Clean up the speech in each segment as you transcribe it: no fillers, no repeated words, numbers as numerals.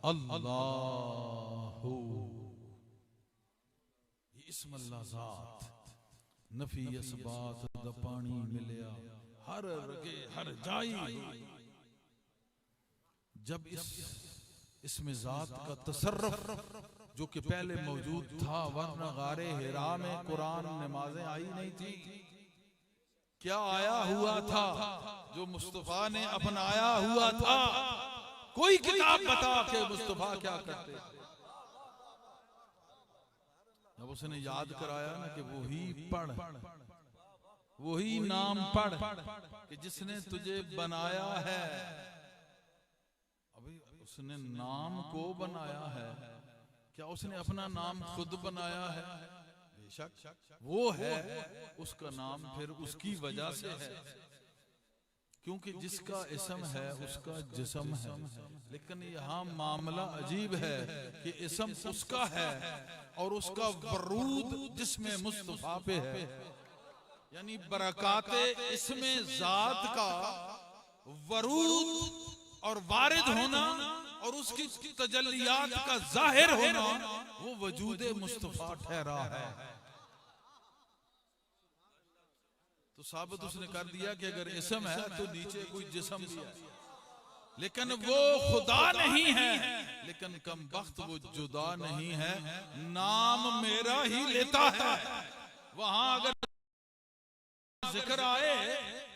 अल्लाहु, इस्म अल्लाह ज़ात नफी असबात दा पानी मिलया हर रगे हर जाई। जब इसमें ज़ात का तसर्रुफ जो कि पहले मौजूद था, वरना गारे हिरा में कुरान नमाजें आई नहीं थी। क्या आया हुआ था जो मुस्तफा ने अपनाया हुआ था? कोई किताब बता के मुस्तफा क्या करते थे? जब उसने याद कराया ना कि वही पढ़, वही नाम पढ़ कि जिसने तुझे बनाया है। अभी उसने नाम को बनाया है, क्या उसने अपना नाम खुद बनाया है? बेशक वो है, उसका नाम फिर उसकी वजह से है, क्योंकि जिसका इस्म है उसका जिस्म है। लेकिन यहाँ मामला अजीब है कि इस्म उसका है और उसका वरूद जिसमें मुस्तफा पे है, यानी बरकाते इसमें ज़ात का वरूद और वारिद होना और उसकी तजल्लियात का जाहिर होना, वो वजूद मुस्तफा ठहरा है। तो साबित उसने कर दिया कि अगर इस्म है तो नीचे कोई जिस्म भी है, लेकिन वो खुदा नहीं है। लेकिन कम वक्त वो जुदा नहीं है, नाम मेरा ही लेता है। वहां अगर जिक्र आए,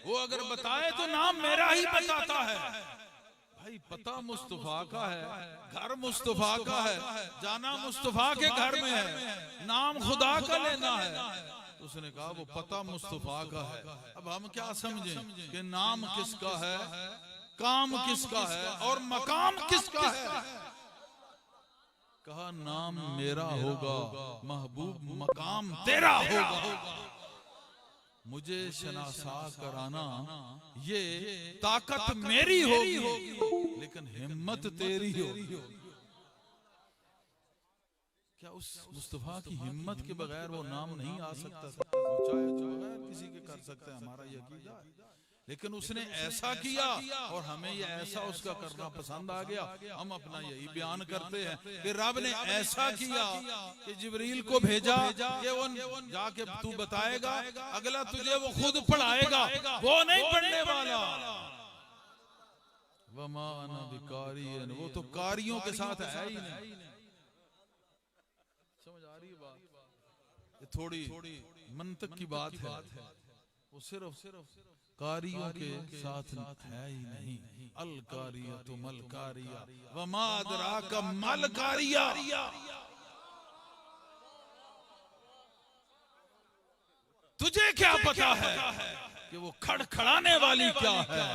वो अगर बताए तो नाम मेरा ही बताता है। भाई पता मुस्तफा का है, घर मुस्तफा का है, जाना मुस्तफा के घर में है, नाम खुदा का लेना है। तो उसने कहा वो पता मुस्तफा का है। अब हम क्या समझें कि नाम किसका है, काम किसका है और मकाम किसका है? कहा नाम मेरा होगा, महबूब मकाम तेरा होगा। मुझे शनासा कराना ये ताकत मेरी होगी, लेकिन हिम्मत तेरी होगी। क्या उस मुस्तफा की हिम्मत के बगैर वो नाम नहीं आ सकता था? वो चाहे तो बगैर किसी के कर सकते हैं, हमारा ये अकीदा है। लेकिन उसने ऐसा किया और हमें ये ऐसा उसका करना पसंद आ गया। हम अपना यही बयान करते हैं कि रब ने ऐसा किया कि जिब्रील को भेजा कि वो जाके तू बताएगा, अगला तुझे वो खुद पढ़ाएगा, वो नहीं पढ़ने वाला। वमा अना बिकारियन, वो तो कारियों के साथ है ही नहीं। समझ आ रही है बात? ये थोड़ी मंतक की बात है, वो सिर्फ कारियों के साथ है ही नहीं। अल कारिया तो मल कारिया वमा अदराका मल कारिया। तुझे क्या पता है कि वो खड़खड़ाने वाली क्या है?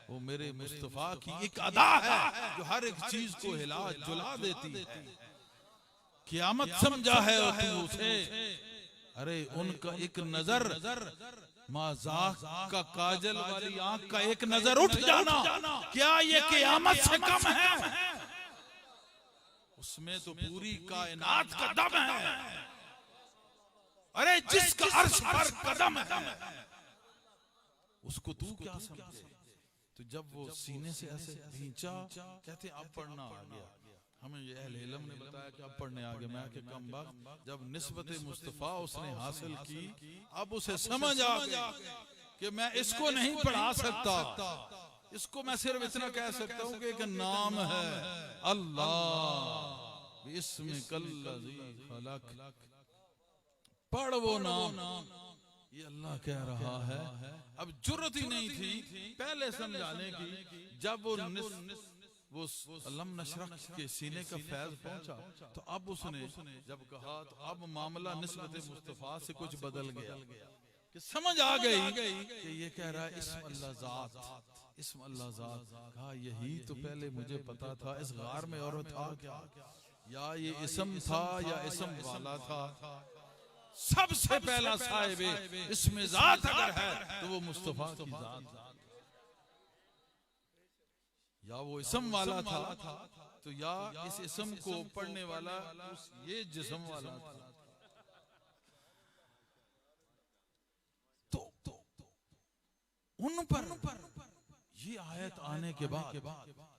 वो मेरे मुस्तफा की एक अदा है जो हर एक चीज को हिला जुला देती है। क़यामत समझा है और तू उसे, अरे उनका एक नजर, माज़ाक का काजल वाली आंख का एक नजर उठ जाना, क्या ये क़यामत से कम है? उसमें तो पूरी कायनात का दम है। अरे जिसका अर्श पर कदम है, उसको तू क्या समझे? तो जब वो सीने से ऐसे खींचा, कहते अब पढ़ना आ गया। हमें ये अहले इल्म ने बताया कि अब पढ़ने आ गया। मैं कि कम वक्त जब निस्बत मुस्तफा उसने हासिल की, अब उसे समझ आ गया कि मैं इसको नहीं पढ़ा सकता, इसको मैं सिर्फ इतना कह सकता हूँ कि एक नाम है अल्लाह बिस्मिकल्लज़ी खलक। पढ़ वो नाम, ये अल्लाह कह रहा है। अब जुर्रत ही नहीं थी पहले समझाने की। जब वो अलम नशरह के सीने का फैज पहुंचा तो अब उसने जब कहा तो अब मामला निस्बत मुस्तफा से कुछ बदल गया कि समझ आ गई कि ये कह रहा है इस्म अल्लाह ज़ात, इस्म अल्लाह ज़ात। कहा यही तो पहले मुझे पता था। इस गार में और था क्या? या ये इस्म था या इस्म वाला था? सबसे पहला साहिब इसमें ज़ात अगर है तो वो मुस्तफा की ज़ात, या वो इस्म वाला था तो या इस इस्म को पढ़ने वाला ये जिस्म वाला था। तो उन पर ये आयत आने के बाद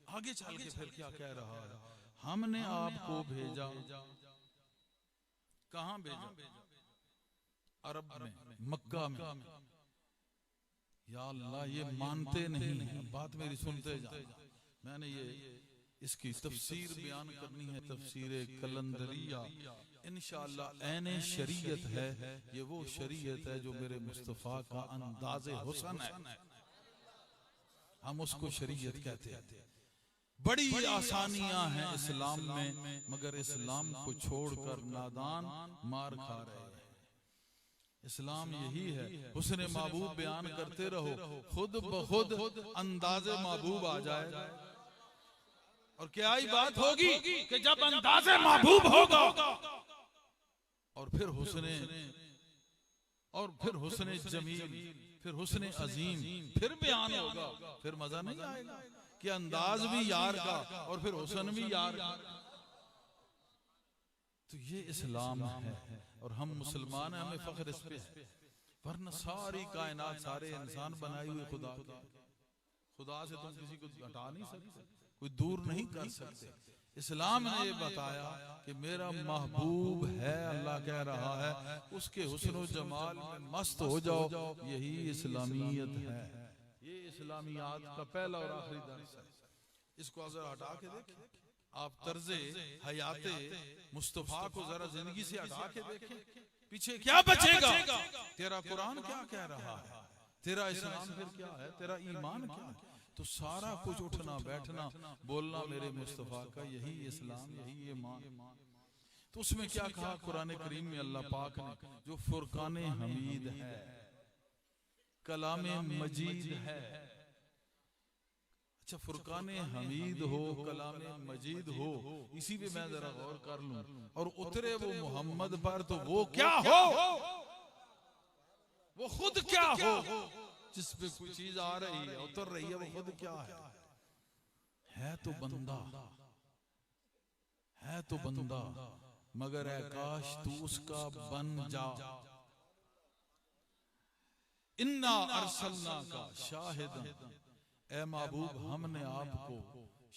आगे चल के फिर क्या कह रहा है, हमने आपको भेजा, कहां भेजा? अरब में, मक्का में। या अल्लाह, ये मानते नहीं है, बात मेरी सुनते जा। मैंने ये इसकी तफसीर बयान करनी है, तफसीर कलंदरिया इंशाअल्लाह। ऐने शरीयत है, ये वो शरीयत है जो मेरे मुस्तफा का अंदाज़े हुस्न है, हम उसको शरीयत कहते हैं। बड़ी आसानियां हैं इस्लाम में, मगर इस्लाम को छोड़कर नादान मार खा रहे हैं। इस्लाम यही है, हुस्न महबूब बयान करते रहो, खुद ब खुद अंदाज़े महबूब आ जाएगा। और क्या ही बात होगी कि जब अंदाज़े महबूब होगा और फिर हुस्ने जमील, फिर हुस्ने अजीम, फिर बयान होगा, फिर मजा नहीं आएगा कि अंदाज भी यार का और फिर हुस्न भी यार का। तो ये इस्लाम है और हम मुसलमान हैं, हमें फख्र इस पे है। वरना सारी कायनात, सारे इंसान बनाए हुए खुदा के, खुदा से तुम किसी को हटा नहीं सकते, कोई दूर नहीं कर सकते। इस्लाम ने ये बताया कि मेरा महबूब है, अल्लाह कह रहा है, उसके हुस्न जमाल में मस्त हो जाओ। यही इस्लामियत है, ये इस्लामियात का पहला और आखिरी दर्स है। इसको अगर हटा के देखें, आप तर्जे हयाते मुस्तफा को जरा जिंदगी से हटा के देखें, पीछे क्या बचेगा? तेरा कुरान क्या कह रहा है, तेरा इस्लाम फिर क्या है, तेरा ईमान क्या है? तो सारा कुछ उठना बैठना बोलना मेरे मुस्तफा का, यही इस्लाम, यही ईमान। तो उसमें क्या कहा कुरान करीम में अल्लाह पाक ने, जो फुरकान हमीद है, कलाम मजीद है। अच्छा, फुरकान हमीद हो, कलाम मजीद हो, इसी पे मैं जरा गौर कर लूं। और उतरे वो मोहम्मद पर, तो वो क्या हो, वो खुद क्या हो, जिस पे कोई चीज आ रही है, उतर रही है, वो खुद क्या है तो बंदा, है तो बंदा, मगर ऐ काश तू उसका बन जा। इन्ना अरसलना का शाहिद, ऐ महबूब हमने आपको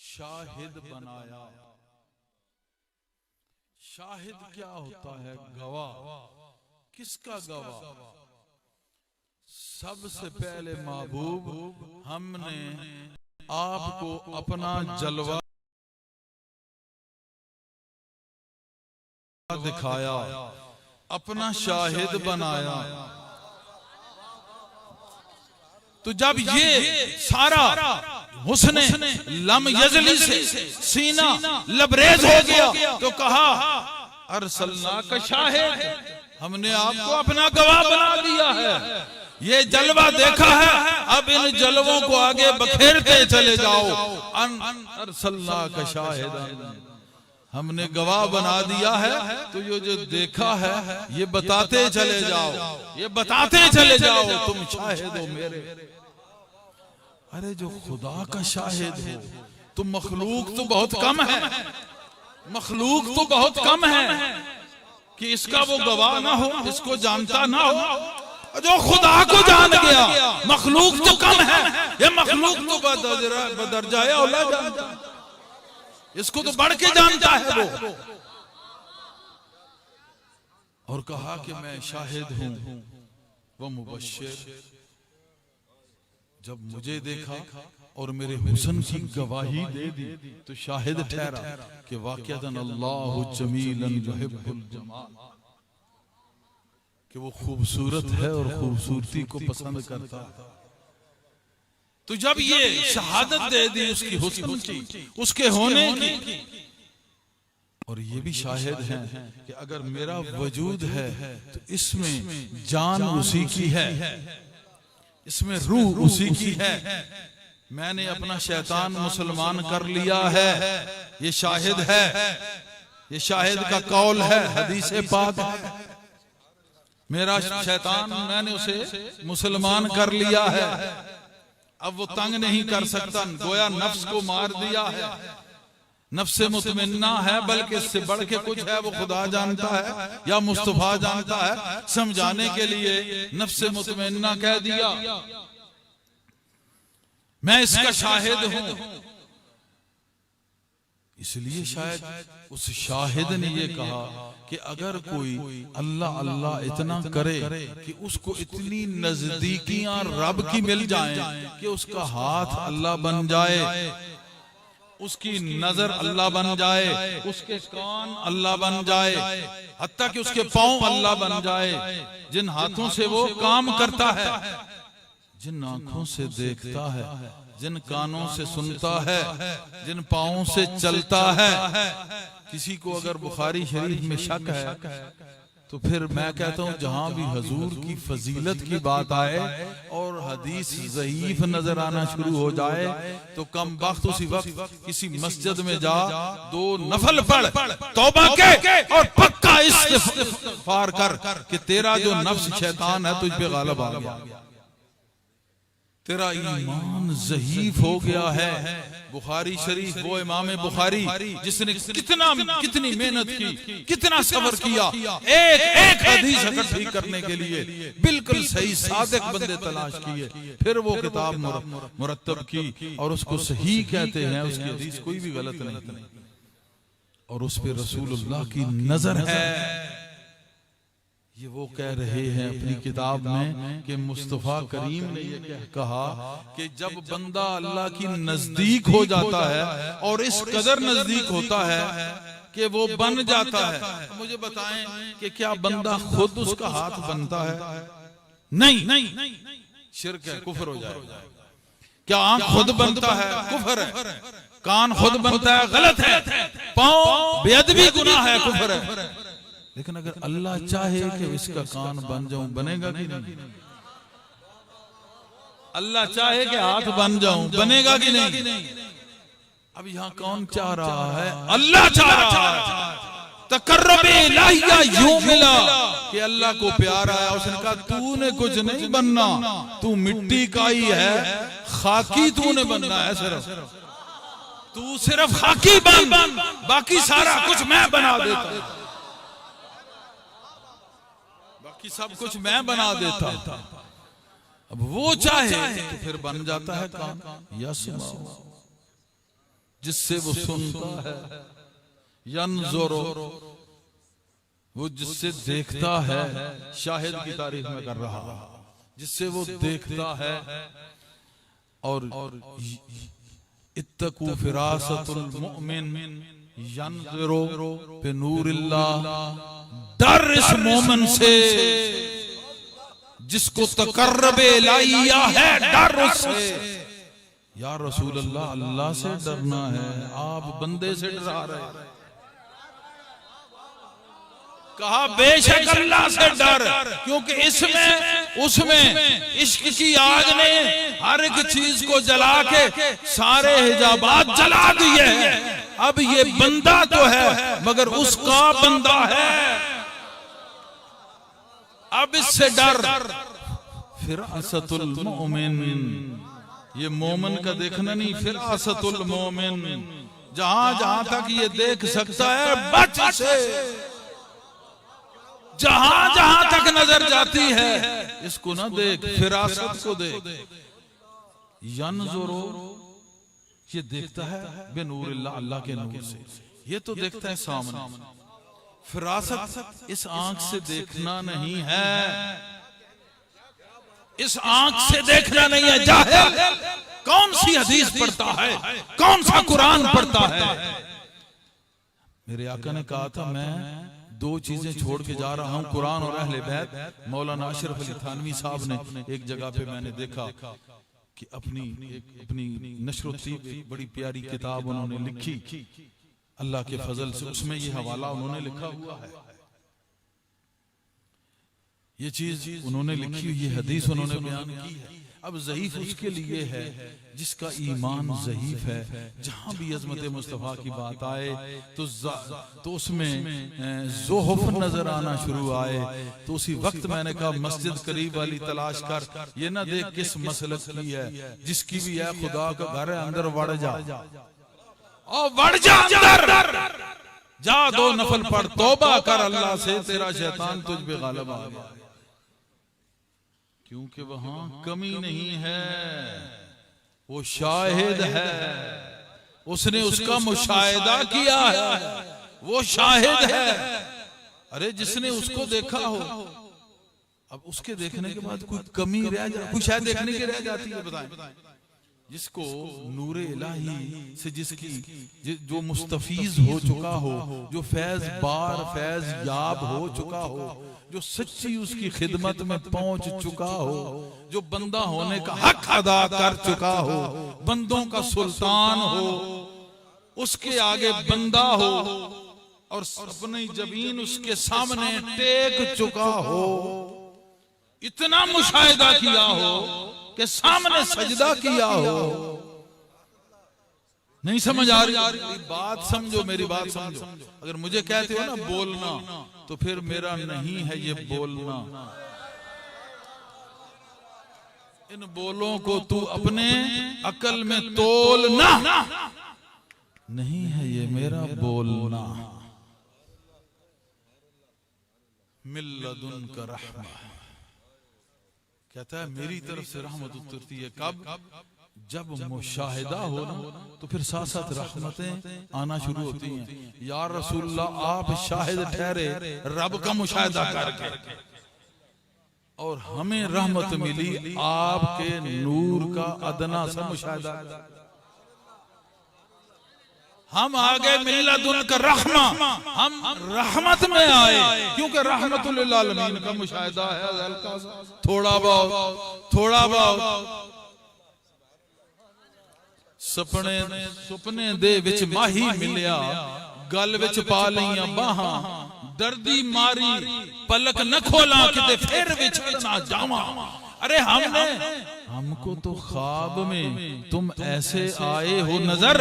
शाहिद बनाया। शाहिद क्या होता है? गवाह। किसका गवाह? सबसे पहले महबूब हमने आपको अपना जलवा दिखाया, अपना शाहिद बनाया। तो जब ये सारा हुस्ने लम यजली से सीना लबरेज हो गया, तो कहा अरसलना का शाहिद, हमने आपको अपना गवाह बना दिया है। ये जलवा देखा है, अब इन जलवों को आगे बखेरते चले जाओ। अरसलना का शाहिद, हमने गवाह बना दिया है, तो ये जो देखा है ये बताते चले जाओ, ये बताते चले जाओ, तुम शाहिद हो मेरे। अरे जो खुदा का शाहिद हो, तो मखलूक तो बहुत कम है, मखलूक तो बहुत कम है कि इसका वो गवाह ना हो, इसको जानता ना हो। जो खुदा को जान गया, मखलूक तो कम है, ये मखलूक तो बदरजाए औला जानता, इसको तो बढ़ के जानता है वो। और कहा कि मैं शाहिद हूं वो मुबश्शिर। जब मुझे देखा और मेरे हुस्न की गवाही दे दी, तो शाहिद ठहरा कि वाक़िअतन अल्लाहु जमीलन युहिब्बुल जमाल, कि वो खूबसूरत है और खूबसूरती को पसंद करता है। तो जब ये शहादत दे दी उसकी हुस्न की, उसके होने की, और ये भी शाहिद हैं कि अगर मेरा वजूद है तो इसमें जान उसी की है, इसमें रूह उसी की है। मैंने अपना शैतान मुसलमान कर लिया है, ये शाहिद है, ये शाहिद का कौल है, हदीस पाक है। मेरा शैतान, मैंने उसे मुसलमान कर लिया है, अब वो तंग नहीं कर सकता, गोया नफ्स को मार दिया है। नफ्से मुतमन्ना है, बल्कि इससे बढ़ के कुछ है, वो खुदा जानता है या मुस्तफा जानता है। समझाने के लिए नफ्से मुतमन्ना कह दिया, मैं इसका शाहिद हूं। इसलिए शायद उस शाहिद ने ये कहा कि अगर कोई अल्लाह अल्लाह इतना करे कि उसको इतनी नजदीकियां रब की मिल जाएं कि उसका हाथ अल्लाह बन जाए, उसकी नजर अल्लाह बन जाए, उसके कान अल्लाह बन जाए, हत्ता कि उसके पांव अल्लाह बन जाए, जिन हाथों से वो काम करता है, जिन आंखों से देखता है, जिन कानों से सुनता है, जिन पांवों से चलता है। किसी को अगर बुखारी शरीफ में शक है तो फिर मैं कहता हूं जहां भी हजूर की फजीलत की बात आए और हदीस ज़ईफ नजर आना शुरू हो जाए तो कम वक्त उसी वक्त किसी मस्जिद में जा, 2 नफल पढ़, तौबा के और पक्का इस्तिग़फ़ार कर कि तेरा जो नफ्स शैतान है तुझ पे गालिब आ गया, तेरा ईमान ज़ईफ हो गया है। बुखारी शरीफ, वो इमाम बुखारी जिसने कितनी मेहनत की, कितना सब्र किया एक हदीस इकट्ठी करने के लिए, बिल्कुल सही सादिक बंदे तलाश किए, फिर वो किताब मुरत्तब की और उसको सही कहते हैं, उसकी हदीस कोई भी गलत नहीं और उस पे रसूलुल्लाह की नजर है। ये वो कह रहे हैं अपनी किताब में कि मुस्तफा करीम ने ये कहा कि जब बंदा अल्लाह की नजदीक हो जाता है और इस कदर नजदीक होता है कि वो बन जाता है, मुझे बताएं कि क्या बंदा खुद उसका हाथ बनता है? नहीं, शिर्क है, कुफ्र हो जाएगा। क्या आंख खुद बनता है? कुफ्र है। कान खुद बनता है? गलत है। पांव बेअदबी गुनाह है, कुफ्र है। लेकिन अगर अल्लाह चाहे कि इसका कान बन जाऊं, बनेगा कि नहीं? अल्लाह चाहे कि हाथ बन जाऊं, बनेगा कि नहीं? अब यहाँ कौन चाह रहा है? अल्लाह चाह रहा है। तकर्रबे इलाहिया यूं मिला कि अल्लाह को प्यार आया, उसने कहा तूने कुछ नहीं बनना, तू मिट्टी का ही है, खाकी तूने बनना है, तू सिर्फ खाकी बन, बाकी सारा कुछ मैं बना देता, कि सब कुछ मैं बना देता। अब वो चाहे तो फिर बन जाता है कान, यस्मा, जिससे वो सुनता है, यंजुरो, वो जिससे देखता है, शाहिद की तारीफ में कर रहा, जिससे वो देखता है, और इत्तकू फिरासतुल मुमिन यंजुरो बिनूरिल्लाह, डर इस मोमन से जिसको तकर्रबे इलाहिया है, डर उससे। या रसूल अल्लाह, अल्लाह से डरना है, आप बंदे से डरा रहे। कहा बेशक अल्लाह से डर, क्योंकि इसमें उसमें इश्क की आग ने हर एक चीज को जला के सारे हिजाबात जला दिए हैं। अब ये बंदा तो है मगर उसका बंदा है, अब इससे डर। फिरासतुल मोमिन, ये मोमिन का देखना नहीं, फिरासतुल मोमिन, जहां जहां तक ये देख सकता है बच से, जहां जहां तक नजर जाती है इसको ना देख, फिरासत को देख। यंजुरो, ये देखता है बिनूरिल्लाह, अल्लाह के नूर से, ये तो देखता है सामने। फिरासत इस आंख से देखना नहीं है, इस आंख से देखना नहीं है। जाहिल कौन सी हदीस पढ़ता है, कौन सा कुरान पढ़ता है? मेरे आका ने कहा था मैं 2 चीजें छोड़ के जा रहा हूं, कुरान और अहले बैत। मौलाना अशरफ अली थानवी साहब ने एक जगह पे मैंने देखा कि अपनी नशरुत्तीब एक बड़ी प्यारी किताब उन्होंने लिखी अल्लाह के फजल से, उसमें ये हवाला उन्होंने लिखा हुआ है, ये चीज उन्होंने लिखी हुई, ये हदीस उन्होंने बयान की है। अब ज़ईफ उसके लिए है जिसका ईमान ज़ईफ है। जहां भी अज़मत मुस्तफ़ा की बात आए तो उसमें ज़ुहफ़ नजर आना शुरू आए, तो उसी वक्त मैंने कहा मस्जिद करीब वाली तलाश कर, ये ना देख किस मसलक की है, जिसकी भी है खुदा का घर है, अंदर बढ़ जा और बढ़ जा अंदर जा, 2 नफल पढ़, तौबा कर अल्लाह से, तेरा शैतान तुझ पे गालिब आ गया। क्योंकि वहां कमी नहीं है, वो शाहिद है, उसने उसका मुशाहिदा किया है, वो शाहिद है। अरे जिसने उसको देखा हो, अब उसके देखने के बाद कोई कमी रह जाए, कोई शायद देखने की रह जाती है, बताएं। जिसको नूरे इलाही से जो मुस्तफीज हो चुका हो, जो फैज बार फैज याब हो चुका हो, जो सच्ची उसकी खिदमत में पहुंच चुका हो, जो बंदा होने का हक अदा कर चुका हो, बंदों का सुल्तान हो, उसके आगे बंदा हो और अपनी जमीन उसके सामने टेक चुका हो, इतना मुशाहिदा किया हो कि सामने सजदा किया हो। नहीं समझ आ रही बात? समझो मेरी बात समझो। अगर मुझे कहते हो ना बोलना, तो फिर मेरा नहीं है ये बोलना। इन बोलों को तू अपने अकल में तोलना, नहीं है ये मेरा बोलना। मिल्लदुन का रहमा, कहता है मेरी तरफ से रहमत उतरती है। कब? जब मुशाहिदा हो ना, तो फिर साथ साथ रहमतें आना शुरू होती हैं। या रसूलल्लाह आप शाहिद ठहरे रब का मुशाहिदा करके, और हमें रहमत मिली आपके नूर का अदना सा मुशाहिदा। हम आ गए मिल्लदुन का रहमा, हम रहमत में आए, क्योंकि रहमतुल लिल आलमीन का मुशाहिदा है। थोड़ा बहुत सुपने दे विच माही मिलिया, गल विच पा लईयां बाहां, दर्दी मारी पलक न खोला, किते फिर विछड़ ना जावां। अरे हमको तो ख्वाब में तुम ऐसे आए हो नजर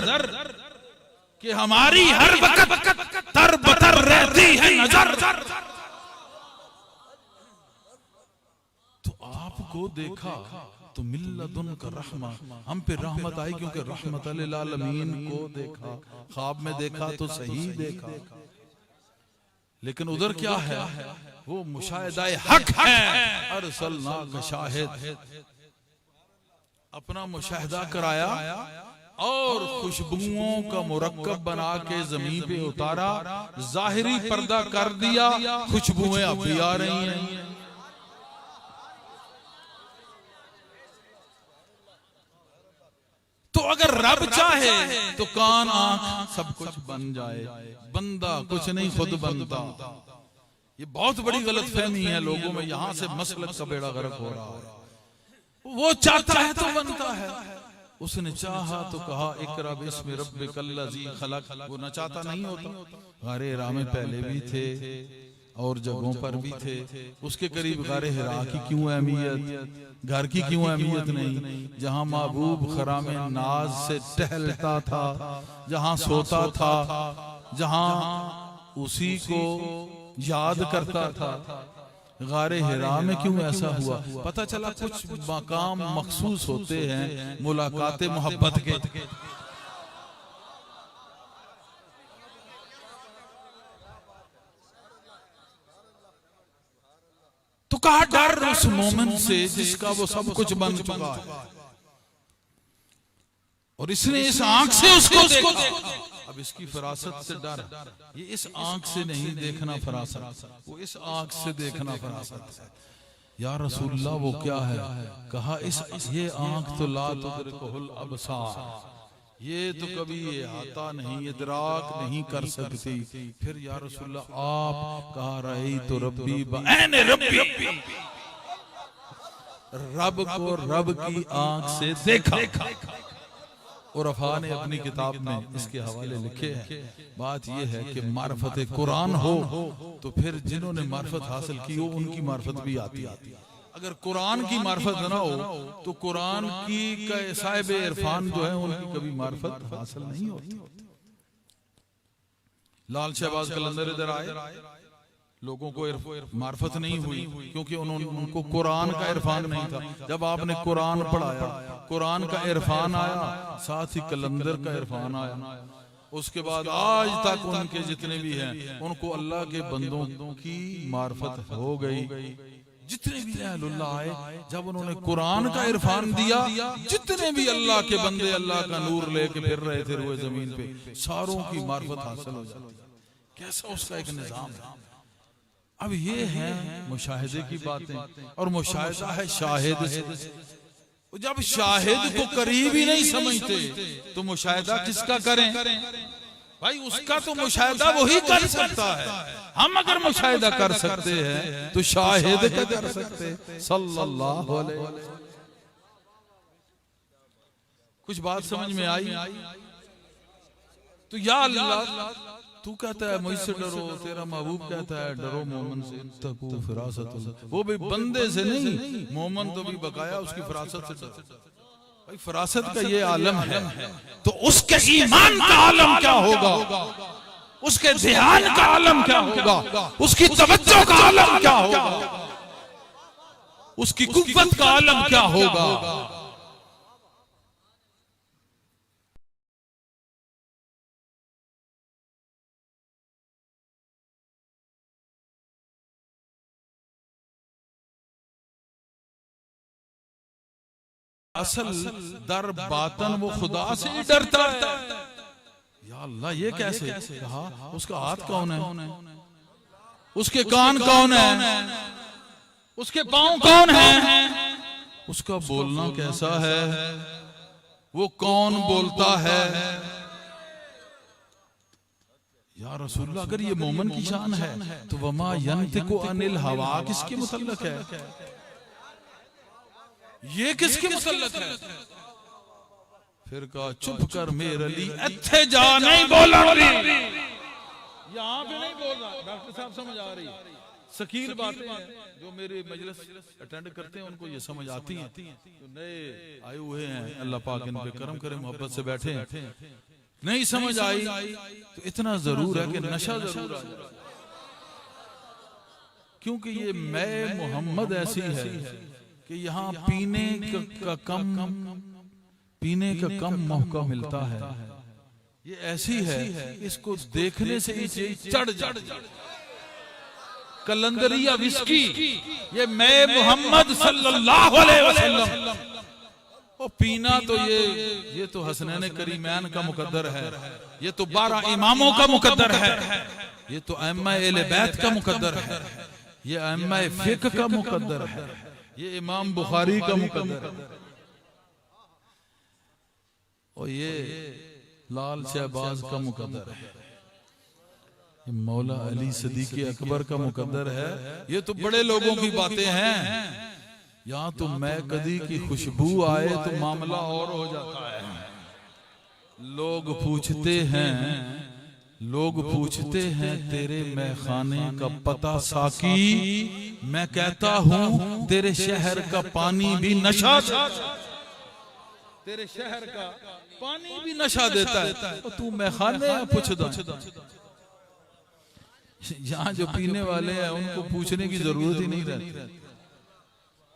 कि हमारी हर वक्त तर बतर रहती है नजर। तो आपको देखा तो मिल्लदुन का रहमा, हम पे रहमत आई, क्योंकि रहमत लिल आलमीन को देखा। ख्वाब में देखा तो सही देखा, लेकिन उधर क्या है? वो मुशाहिदाए हक है। अरसलनाका शाहिद, अपना मुशाहिदा कराया और खुशबुओं का मुरक्कब बना के जमीन पे उतारा, जाहिरी पर्दा कर दिया, खुशबुएं अब भी आ रही हैं। तो अगर रब चाहे तो कान आंख सब कुछ बन जाए, बंदा कुछ नहीं खुद बनता। ये बहुत बड़ी गलतफहमी है लोगों में, यहां से मसलक का बेड़ा गर्क हो रहा है। वो चाहता है तो बनता है, उसने चाहा तो कहा इकरा बिस्मि रब्बिकल्लज़ी खलक। वो न चाहता नहीं होता। गारे हिरा में पहले भी थे और जगहों पर भी थे। उसके करीब गारे हिरा की क्यों अहमियत, घर की क्यों अहमियत नहीं? जहां महबूब खराम नाज से टहलता था, जहां सोता था, जहां उसी को याद करता था, गारे हिरा में क्यों ऐसा हुआ? पता चला कुछ मकाम मखसूस होते हैं मुलाकात मोहब्बत के। तो कहा डर उस मोमेंट से जिसका वो सब कुछ बन चुका है, और इसने इस आंख से उसको देखा। अब इसकी फरासत से डर, ये इस आंख से नहीं देखना फरासत, वो इस आंख से देखना फरासत है। या रसूलल्लाह वो क्या है? कहा ये आंख तो ला तुदरिकुहुल अबसार, ये तो कभी ये आता नहीं, इदराक नहीं कर सकती। फिर या रसूलल्लाह आप कहा रही तो रब्बी बऐन रब्बी, रब को रब की आंख से देखा। और अफा ने अपनी किताब में इसके हवाले लिखे हैं। बात यह है कि मार्फत कुरान हो तो फिर जिन्होंने मार्फत हासिल की हो उनकी मार्फत भी आती है। अगर कुरान की मार्फत ना हो तो कुरान की साहिब इरफान जो है उनकी कभी मार्फत हासिल नहीं होती। लाल शहबाज कलंदर इधर आए, लोगों को मार्फत नहीं हुई क्योंकि उनको कुरान का इरफान नहीं था। जब आपने कुरान पढ़ाया, कुरान का इरफान आया, साथ ही कलंदर का इरफान आया। उसके बाद आज तक उनके जितने भी हैं उनको अल्लाह के बंदों की मार्फत हो गई। जितने भी अहलुल्लाह आए, जब उन्होंने कुरान का इरफान दिया, जितने भी अल्लाह के बंदे अल्लाह का नूर लेके फिर रहे थे रोए जमीन पे, सारों की मार्फत हासिल हो जाती। कैसा उसका एक निजाम है। अब ये है मुशाहिदे की बातें, और मुशाहिदा है शाहिद से। जब शाहिद को करीब ही नहीं समझते तो मुशाहिदा किसका करें भाई? उसका तो मुशाहिदा वही कर सकता है। हम अगर मुशाहिदा कर सकते हैं तो शाहिद का कर सकते हैं। सल्लल्लाहु अलैहि वसल्लम। कुछ बात समझ में आई? तो या अल्लाह, तू कहता है मुझसे डरो, तेरा महबूब कहता है डरो मोमन से, तकू फिरासत। वो भी बंदे से नहीं, मोमन तो भी बकाया उसकी फिरासत से डरो। भाई फरासत का ये आलम है, तो उसके ईमान का आलम क्या होगा, उसके ध्यान का आलम क्या होगा, उसकी तवज्जो का आलम क्या होगा, उसकी कुव्वत का आलम क्या होगा। असल दर बातन वो खुदा से ही डरता है। या अल्लाह, ये कैसे कहा? उसका हाथ कौन है, उसके कान कौन है, उसके पांव कौन है, उसका बोलना कैसा है, वो कौन बोलता है। या रसूलुल्लाह, अगर ये मोमन की शान है तो वमा यंतिकु अनिल हवा किसके मुतल्लक है? ये किसके मुतल्लक है? फिर कहा चुप कर मेरे लिए, इत्थे जा नहीं बोलना, यहाँ पे नहीं बोलना। डॉक्टर साहब समझ आ रही? शकील बातें हैं जो मेरे मजलिस अटेंड करते हैं उनको ये समझ आती हैं। तो नए आए हुए हैं, अल्लाह पाक इन पे करम करे, मोहब्बत से बैठे हैं। नहीं समझ आई तो इतना जरूर है कि नशा जरूर आ जाए, क्योंकि ये मैं मोहम्मद ऐसी है कि यहाँ पीने का कम मौका मिलता है। ये ऐसी है, इसको देखने से ही चढ़ जाए। कलंदरिया विस्की, ये मैं मोहम्मद सल्लल्लाहु अलैहि वसल्लम, वो पीना तो ये तो हसनैन करीमैन का मुकद्दर है, ये तो 12 इमामों का मुकद्दर है, ये तो अम्मा एले बैत का मुकद्दर है, ये अम्मा फिक्र का मुकद्दर है, ये इमाम बुखारी का मुकद्दर है, और ये लाल शहबाज का मुकद्दर है, ये मौला अली सदीक़ अकबर का मुकद्दर है। ये तो बड़े लोगों की बातें हैं। यहाँ तो मैं कदी की खुशबू आए तो मामला और हो जाता है। लोग पूछते हैं तेरे मैखाने का पता साकी, मैं कहता हूँ तेरे शहर का पानी भी नशा, तेरे शहर का पानी भी नशा देता है, तो तू मैखाने पूछ दो। यहाँ जो पीने वाले हैं उनको पूछने की जरूरत ही नहीं रहती,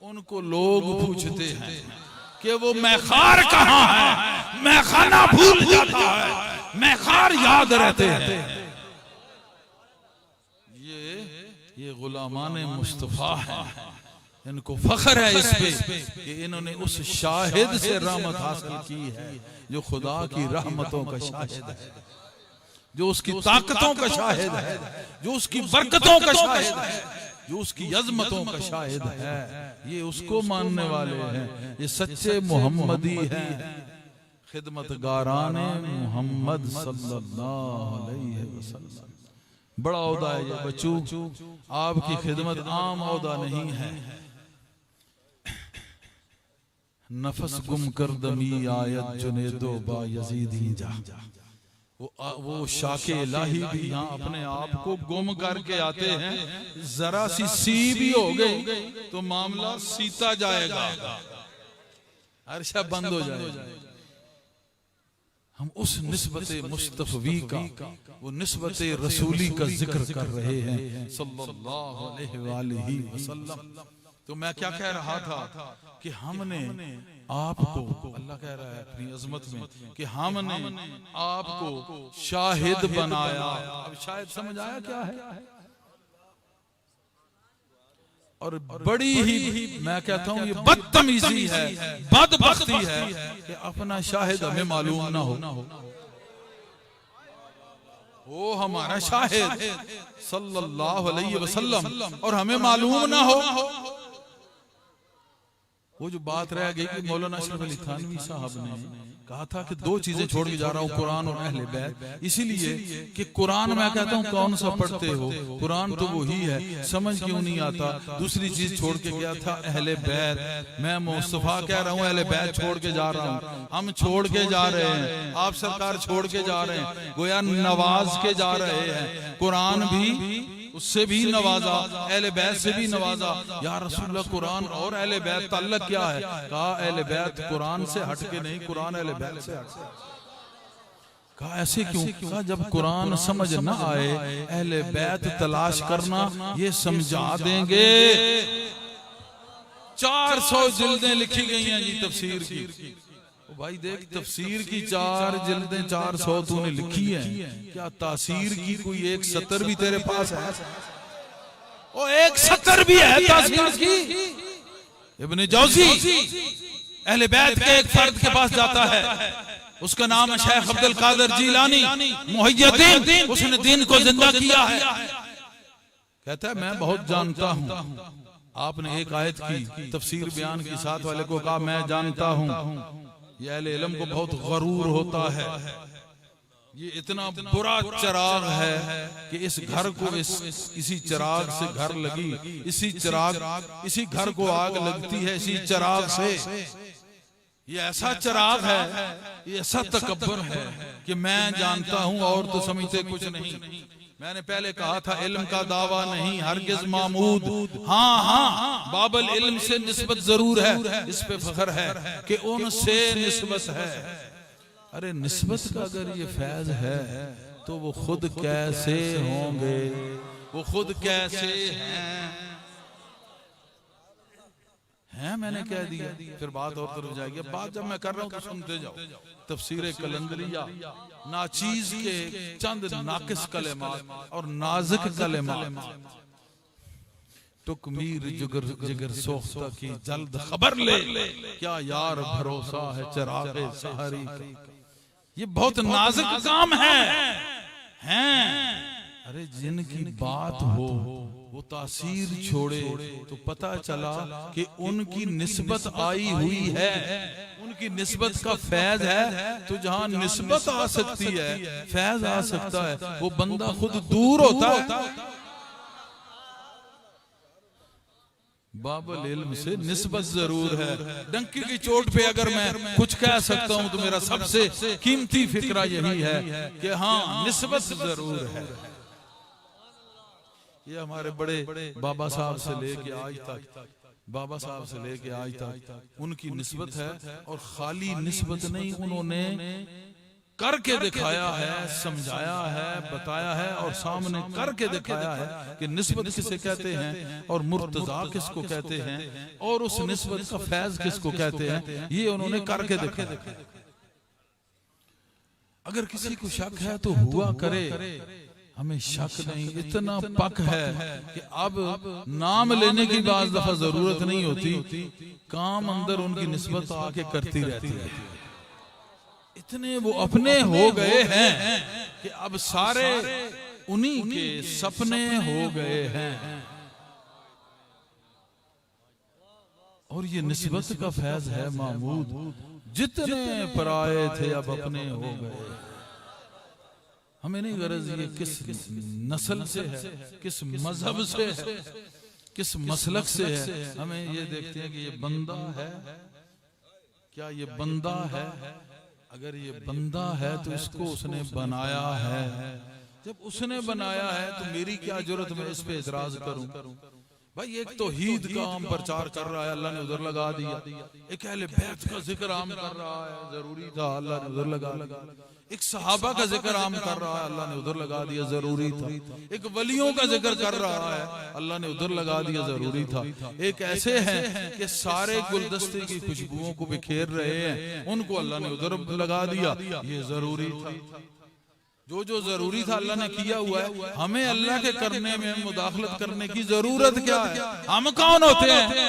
उनको लोग पूछते हैं कि वो मैखार कहाँ है, मैखाना भूल जाता है, मैखार याद रहते हैं। ये गुलामाने मुस्तफा हैं, इनको फख्र है इस पे कि इन्होंने उस शाहिद से रहमत हासिल की है जो खुदा की रहमतों का शाहिद है, जो उसकी ताकतों का शाहिद है, जो उसकी बरकतों का शाहिद है, जो उसकी अजमतों का शाहिद है। ये उसको मानने वाले हैं, ये सच्चे मोहम्मदी हैं, खिदमतगाराने मोहम्मद सल्लल्लाहु अलैहि वसल्लम। बड़ा औदा है ये बच्चों, आपकी खिदमत आम औदा नहीं है। नफस गुम कर दमी आयत जुनेदो बा यजीदी जा, वो शाके इलाही भी यहाँ अपने आप को गुम करके आते हैं। जरा सी भी हो गई तो मामला सीता जाएगा, अर्शा बंद हो जाएगा। हम उस निस्बते मुस्तफवी का, वो निस्बते रसूली का जिक्र कर रहे हैं सल्लल्लाहु अलैहि वसल्लम। तो मैं क्या कह रहा था कि हमने आपको, अल्लाह कह रहा है अपनी अजमत में कि हमने आपको शाहिद बनाया। अब शायद समझ आया क्या है? और बड़ी ही मैं कहता हूं ये बदतमीजी है, बदबख्ती है कि अपना शाहिद हमें मालूम ना हो। वो हमारा शाहिद सल्लल्लाहु अलैहि वसल्लम और हमें मालूम ना हो। वो जो बात रह गई कि मौलाना अशरफ अली थानवी साहब ने कहा था कि दो चीजें छोड़ के जा रहा हूँ, कुरान और अहले बैत। इसीलिए कि कुरान मैं कहता हूँ कौन सा पढ़ते हो, कुरान तो वही है, समझ क्यों नहीं आता। दूसरी चीज छोड़ के गया था अहले बैत। मैं मुस्तफा कह रहा हूँ अहले बैत छोड़ के जा रहा हूँ। हम छोड़ के जा रहे हैं, आप सरकार छोड़ के जा रहे हैं, गोया नवाज के जा रहे हैं। कुरान भी उससे भी नवाजा, अहले बैत से भी नवाजा। या रसूलुल्लाह कुरान और अहले बैत ताल्लुक क्या है? कहा अहले बैत कुरान से हटके नहीं, कुरान अहले बैत से हटके। कहा ऐसे क्यों? कहा जब कुरान समझ न आए अहले बैत तलाश करना, ये समझा देंगे। 400 जिल्दें लिखी गई हैं जी तफसीर की। भाई देख तफसीर की 4 जिल्दें 400 तूने लिखी हैं, क्या तासीर की कोई एक सतर भी तेरे पास है? ओ एक सतर भी है तासीर की? इब्न जौजी अहले बैत के एक फर्द के पास जाता है, उसका नाम है शेख अब्दुल कादिर जीलानी मुहय्यिद्दीन। उसने दीन को जिंदा किया है। कहता है मैं बहुत जानता हूँ। आपने एक आयत की तफसीर बयान की, साथ वाले को कहा मैं जानता हूँ। ये अहले इल्म को बहुत गरूर होता है। ये इतना बुरा चिराग है कि इस घर को इसी चिराग से घर लगी, इसी घर को आग लगती है इसी चिराग से। ये ऐसा चिराग है, ये ऐसा तकब्बुर है कि मैं जानता हूं और तो समझते कुछ नहीं। मैंने पहले कहा था इल्म का दावा नहीं हरगिज मामूद। हाँ बाबल इल्म से निस्बत जरूर है, इस पे फख्र है कि उनसे निस्बत है। अरे निस्बत का अगर ये फैज है तो वो खुद कैसे होंगे, वो खुद कैसे हैं मैंने कह दिया। फिर बात और तरफ जाएगी। बात जब मैं कर रहा हूं तो सुनते जाओ। तफसीर कलंदरिया नाचीज के चंद नाकिस कलेमात और नाजुक कलेमात। तुकमीर जिगर सोख्ता की जल्द खबर ले, क्या यार भरोसा है चिरागे सहरी। ये बहुत नाजुक काम है। अरे जिनकी बात हो वो तासीर छोड़े तो पता चला कि उनकी निस्बत आई हुई है, उनकी निस्बत का फैज है। तो जहां निस्बत आ सकती है, फैज आ सकता है, वो बंदा खुद दूर होता है। बाबुल इल्म से निस्बत जरूर है। डंकी की चोट पे अगर मैं कुछ कह सकता हूं तो मेरा सबसे कीमती फिक्रा यही है कि हाँ निस्बत जरूर है। ये हमारे बड़े बाबा साहब से लेके आज तक, बाबा साहब से लेके आज तक उनकी निस्बत है। और खाली निस्बत नहीं, उन्होंने करके दिखाया है, समझाया है, बताया है और सामने करके दिखाया है कि निस्बत किसे कहते हैं और मुर्तजा किसको कहते हैं और उस निस्बत का फैज किसको कहते हैं। ये उन्होंने करके दिखाया। अगर किसी को शक है तो हुआ करे, हमें शक नहीं। इतना पक है कि अब नाम लेने की बाज़ दफा जरूरत नहीं होती, काम अंदर उनकी निस्बत आके करती रहती है। इतने वो अपने हो गए हैं कि अब सारे उन्हीं के सपने हो गए हैं। और ये निस्बत का फैज है महमूद। जितने पराए थे अब अपने हो गए। हमें नहीं गरज ये किस नस्ल से है, किस मजहब से है, किस मसलक से है। हमें ये देखते हैं कि ये बंदा है, क्या ये बंदा है। अगर ये बंदा है तो इसको उसने बनाया है। जब उसने बनाया है तो मेरी क्या जरूरत मैं इस पे एतराज करूं। भाई एक तौहीद का आम प्रचार कर रहा है, अल्लाह ने उधर लगा दिया। एक अहले बैत का जिक्र आम कर रहा है, जरूरी था, अल्लाह ने उधर लगा दिया। एक सहाबा का जिक्र आम कर रहा है, अल्लाह ने उधर लगा दिया, जरूरी था। एक वलियों का जिक्र कर रहा है, अल्लाह ने उधर लगा दिया, जरूरी था। एक ऐसे हैं कि सारे गुलदस्ते की खुशबुओं को बिखेर रहे हैं, उनको अल्लाह ने उधर लगा दिया, ये जरूरी था। जो जो जरूरी था अल्लाह ने किया हुआ है, हमें अल्लाह के करने में मुदाखलत करने की जरूरत क्या है? हम कौन होते हैं?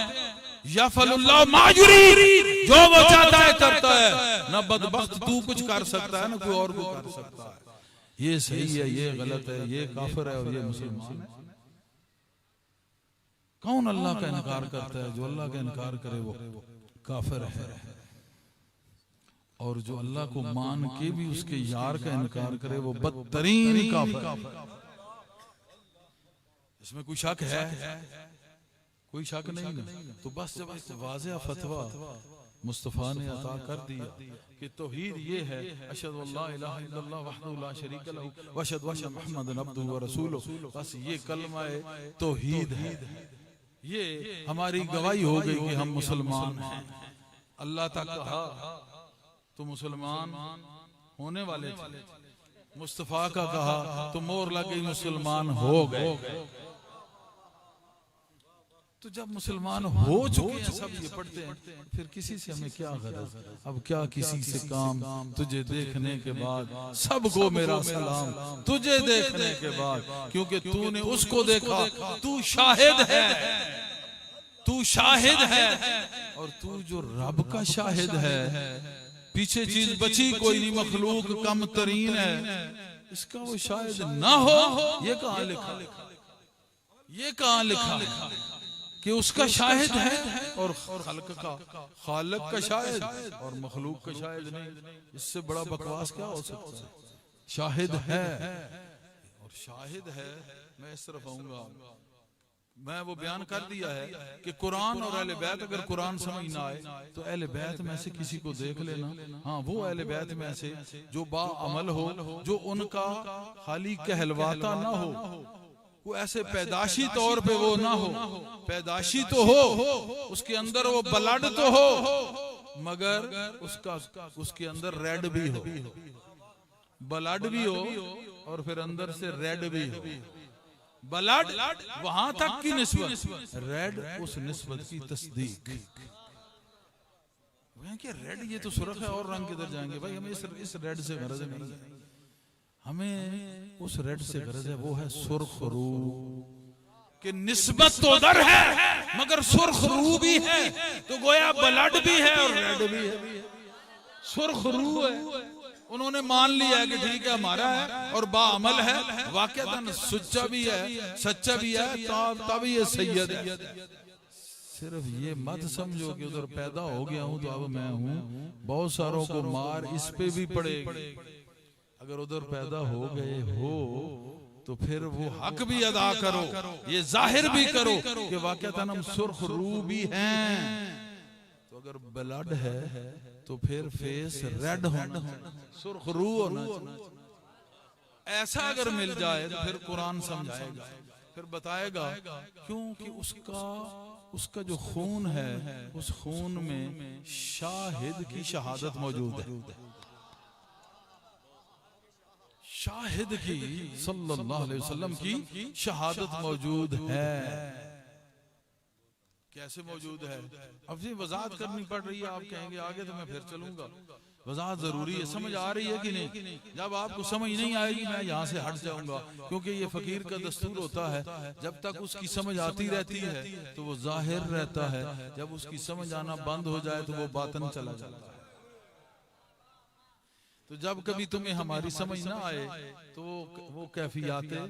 यफ़अलुल्लाहु मा युरीद, जो वो चाहता है करता है। ना बदबख्त तू कुछ कर सकता है, ना कोई और को कर सकता है। ये सही है, ये गलत है, ये काफिर है और ये मुसलमान है। कौन अल्लाह का इनकार करता है? जो अल्लाह का इनकार करे वो काफिर है, और जो अल्लाह को मान के भी उसके यार का इनकार करे वो बदतरीन काफिर है। इसमें कोई शक है? कोई शक नहीं ना। तो बस जब वाज़ेह फतवा मुस्तफ़ा ने अता कर दिया कि तौहीद ये है, अशहदु अल्ला इलाहा इल्लल्लाह वहदहु ला शरीका लहू व अशहदु अन्ना मुहम्मदन अब्दुहु व रसूलुहु, बस ये कलमा तौहीद है, ये हमारी गवाही हो गई कि हम मुसलमान हैं। अल्लाह तक कहा तो मुसलमान होने वाले थे, मुस्तफ़ा का कहा तो मोहर लग गई, मुसलमान हो गए। तो जब मुसलमान हो चुके हैं, सब ये पढ़ते हैं, फिर किसी से हमें क्या गरज? अब क्या किसी से काम? तुझे देखने के बाद सबको मेरा सलाम, तुझे देखने के बाद, क्योंकि तूने उसको देखा, तू शाहिद है, तू शाहिद है, और तू जो रब का शाहिद है, पीछे चीज बची कोई नहीं, मखलूक कम तरीन है, इसका वो शाहिद ना हो, ये कहाँ लिखा? ये कहाँ लिखा कि उसका शाहिद है और खल्क का, खालिक का शाहिद और मखलूक का शाहिद नहीं? इससे बड़ा बकवास क्या हो सकता है? शाहिद है और शाहिद है। मैं इस तरफ आऊंगा, मैं वो बयान कर दिया है कि कुरान और अहले बैत, अगर कुरान समझ ना आए तो अहले बैत में से किसी को देख लेना। हाँ, वो अहले बैत में से जो बा अमल हो, जो उनका खाली कहलवाता ना हो, वो ऐसे पैदाशी तौर पे वो ना हो, पैदाशी तो हो, उसके अंदर वो ब्लड तो हो, मगर उसके अंदर रेड भी हो, ब्लड भी हो और फिर अंदर से रेड भी हो। ब्लड वहां तक की निस्बत, रेड उस निस्बत की तस्दीक। कि रेड ये तो सुर्ख है और रंग किधर जाएंगे भाई? हमें इस रेड से गरज नहीं है, हमें उस रेड से गरज है, वो है सुर्ख रू कि निस्बत तो उधर है मगर सुर्ख रू भी है, तो गोया ब्लड भी है और रेड भी है, सुर्ख रू है। उन्होंने मान लिया है कि ठीक है हमारा है और बाअमल है, वाकईतन सच्चा भी है, सच्चा भी है, तब ये सैयद है। सिर्फ ये मत समझो कि उधर पैदा हो गया हूं तो अब मैं हूं, बहुत सारों को मार इस पे भी पड़ेगी। अगर उधर पैदा हो गए हो तो फिर वो हक भी अदा करो, ये जाहिर भी करो कि वाकईतन हम सुर्ख रू भी हैं। तो अगर ब्लड है तो फिर फेस रेड होना, सुर्ख रू होना। ऐसा अगर मिल जाए तो फिर कुरान समझाएगा, फिर बताएगा क्योंकि उसका जो खून है, उस खून में शाहिद की शहादत मौजूद है, शाहिद की सल्लल्लाहु अलैहि वसल्लम की शहादत मौजूद है। कैसे मौजूद है? अब ये वजाहत करनी पड़ रही है। आप कहेंगे आगे तो मैं फिर चलूंगा, वजाहत जरूरी है। समझ आ रही है कि नहीं? जब आपको समझ नहीं आएगी मैं यहाँ से हट जाऊंगा, क्योंकि ये फकीर का दस्तूर होता है, जब तक उसकी समझ आती रहती है तो वो जाहिर रहता है, जब उसकी समझ आना बंद हो जाए तो वो बातन चला जाता है। तो जब कभी तुम्हें हमारी समझ ना आए तो वो कैफियाते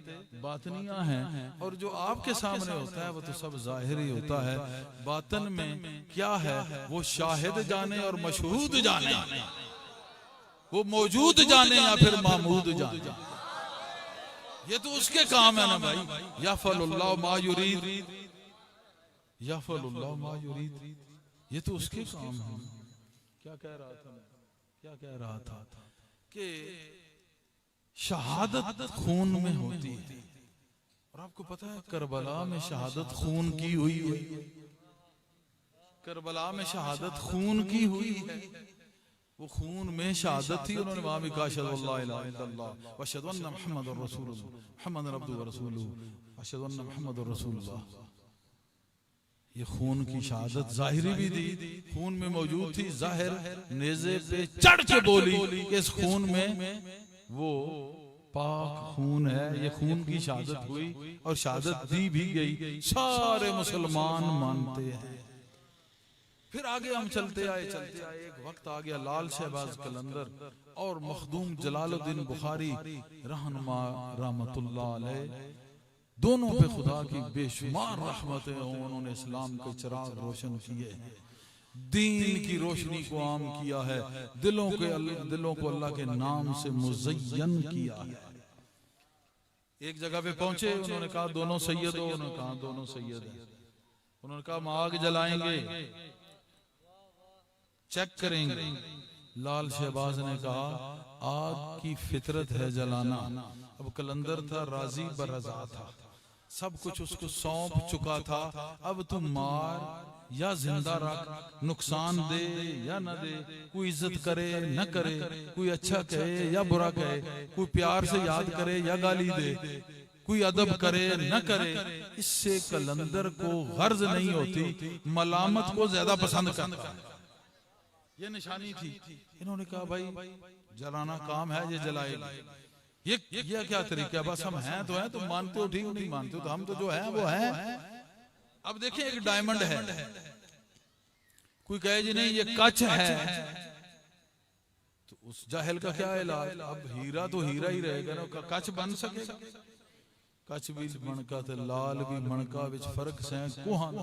बातनिया हैं, और जो आपके सामने होता है वो तो सब जाहिर ही होता है। बातन में क्या है वो शाहिद जाने और मशहूद जाने, वो मौजूद जाने या फिर मामूद जाने, ये तो उसके काम है ना भाई। यफ़अलुल्लाहु मा युरीद, यफ़अलुल्लाहु मा युरीद, ये तो उसके काम है। क्या कह रहा था मैं? क्या कह रहा था कि शहादत खून में होती है, और आपको पता है करबला में शहादत खून की हुई है, करबला में शहादत खून की हुई है। वो खून में शहादत थी, उन्होंने वहां भी कहा अशहदु अल्ला इलाहा इल्लल्लाह व अशहदु अन्ना मुहम्मदर रसूलुल्लाह, मुहम्मदन अब्दुहु व रसूलुहु, अशहदु अन्ना मुहम्मदर रसूलुल्लाह। ये खून की शहादत जाहिरी भी दी, खून में मौजूद थी, जाहिर नेज़े पे चढ़ के बोली कि इस खून में वो पाक खून है, ये खून की शहादत हुई और शहादत दी भी गई, सारे मुसलमान मानते हैं। फिर आगे हम चलते आए, एक वक्त आ गया लाल शहबाज कलंदर और मखदूम जलालुद्दीन बुखारी रहनुमा रहमतुल्लाह अलैह, दोनों पे खुदा की बेशुमार रहमतें हों। उन्होंने इस्लाम के चिराग रोशन किए, दीन की रोशनी को आम किया है, दिलों को अल्लाह के नाम से मुज़य्यन किया है। एक जगह पे पहुंचे, उन्होंने कहा दोनों सैयद हो, उन्होंने कहा दोनों सैयद हैं। उन्होंने कहा हम आग जलाएंगे, चेक करेंगे। लाल शहबाज ने कहा आग की फितरत है जलाना। अब कलंदर था राजी बरजा था, सब कुछ उसको सौंप चुका था। अब तुम मार या जिंदा रख, नुकसान दे या न दे, कोई इज्जत करे न करे, कोई अच्छा कहे या बुरा कहे, कोई प्यार से याद करे या गाली दे, कोई अदब करे न करे, इससे कलंदर को गर्ज नहीं होती, मलामत को ज्यादा पसंद करता है। ये निशानी थी। इन्होंने कहा भाई जलाना काम है, ये जलाएगा। ये क्या तरीका है? बस हम हैं तो हैं, तुम मानते हो ठीक, नहीं मानते हो तो हम तो जो है वो है। अब देखिए एक डायमंड है, कोई कहे जी नहीं ये कच है, तो उस जाहिल का क्या इलाज? अब हीरा तो हीरा ही रहेगा ना, कच बन सकेगा? कच भी मणका ते लाल भी मणका, विच फर्क से कुहान।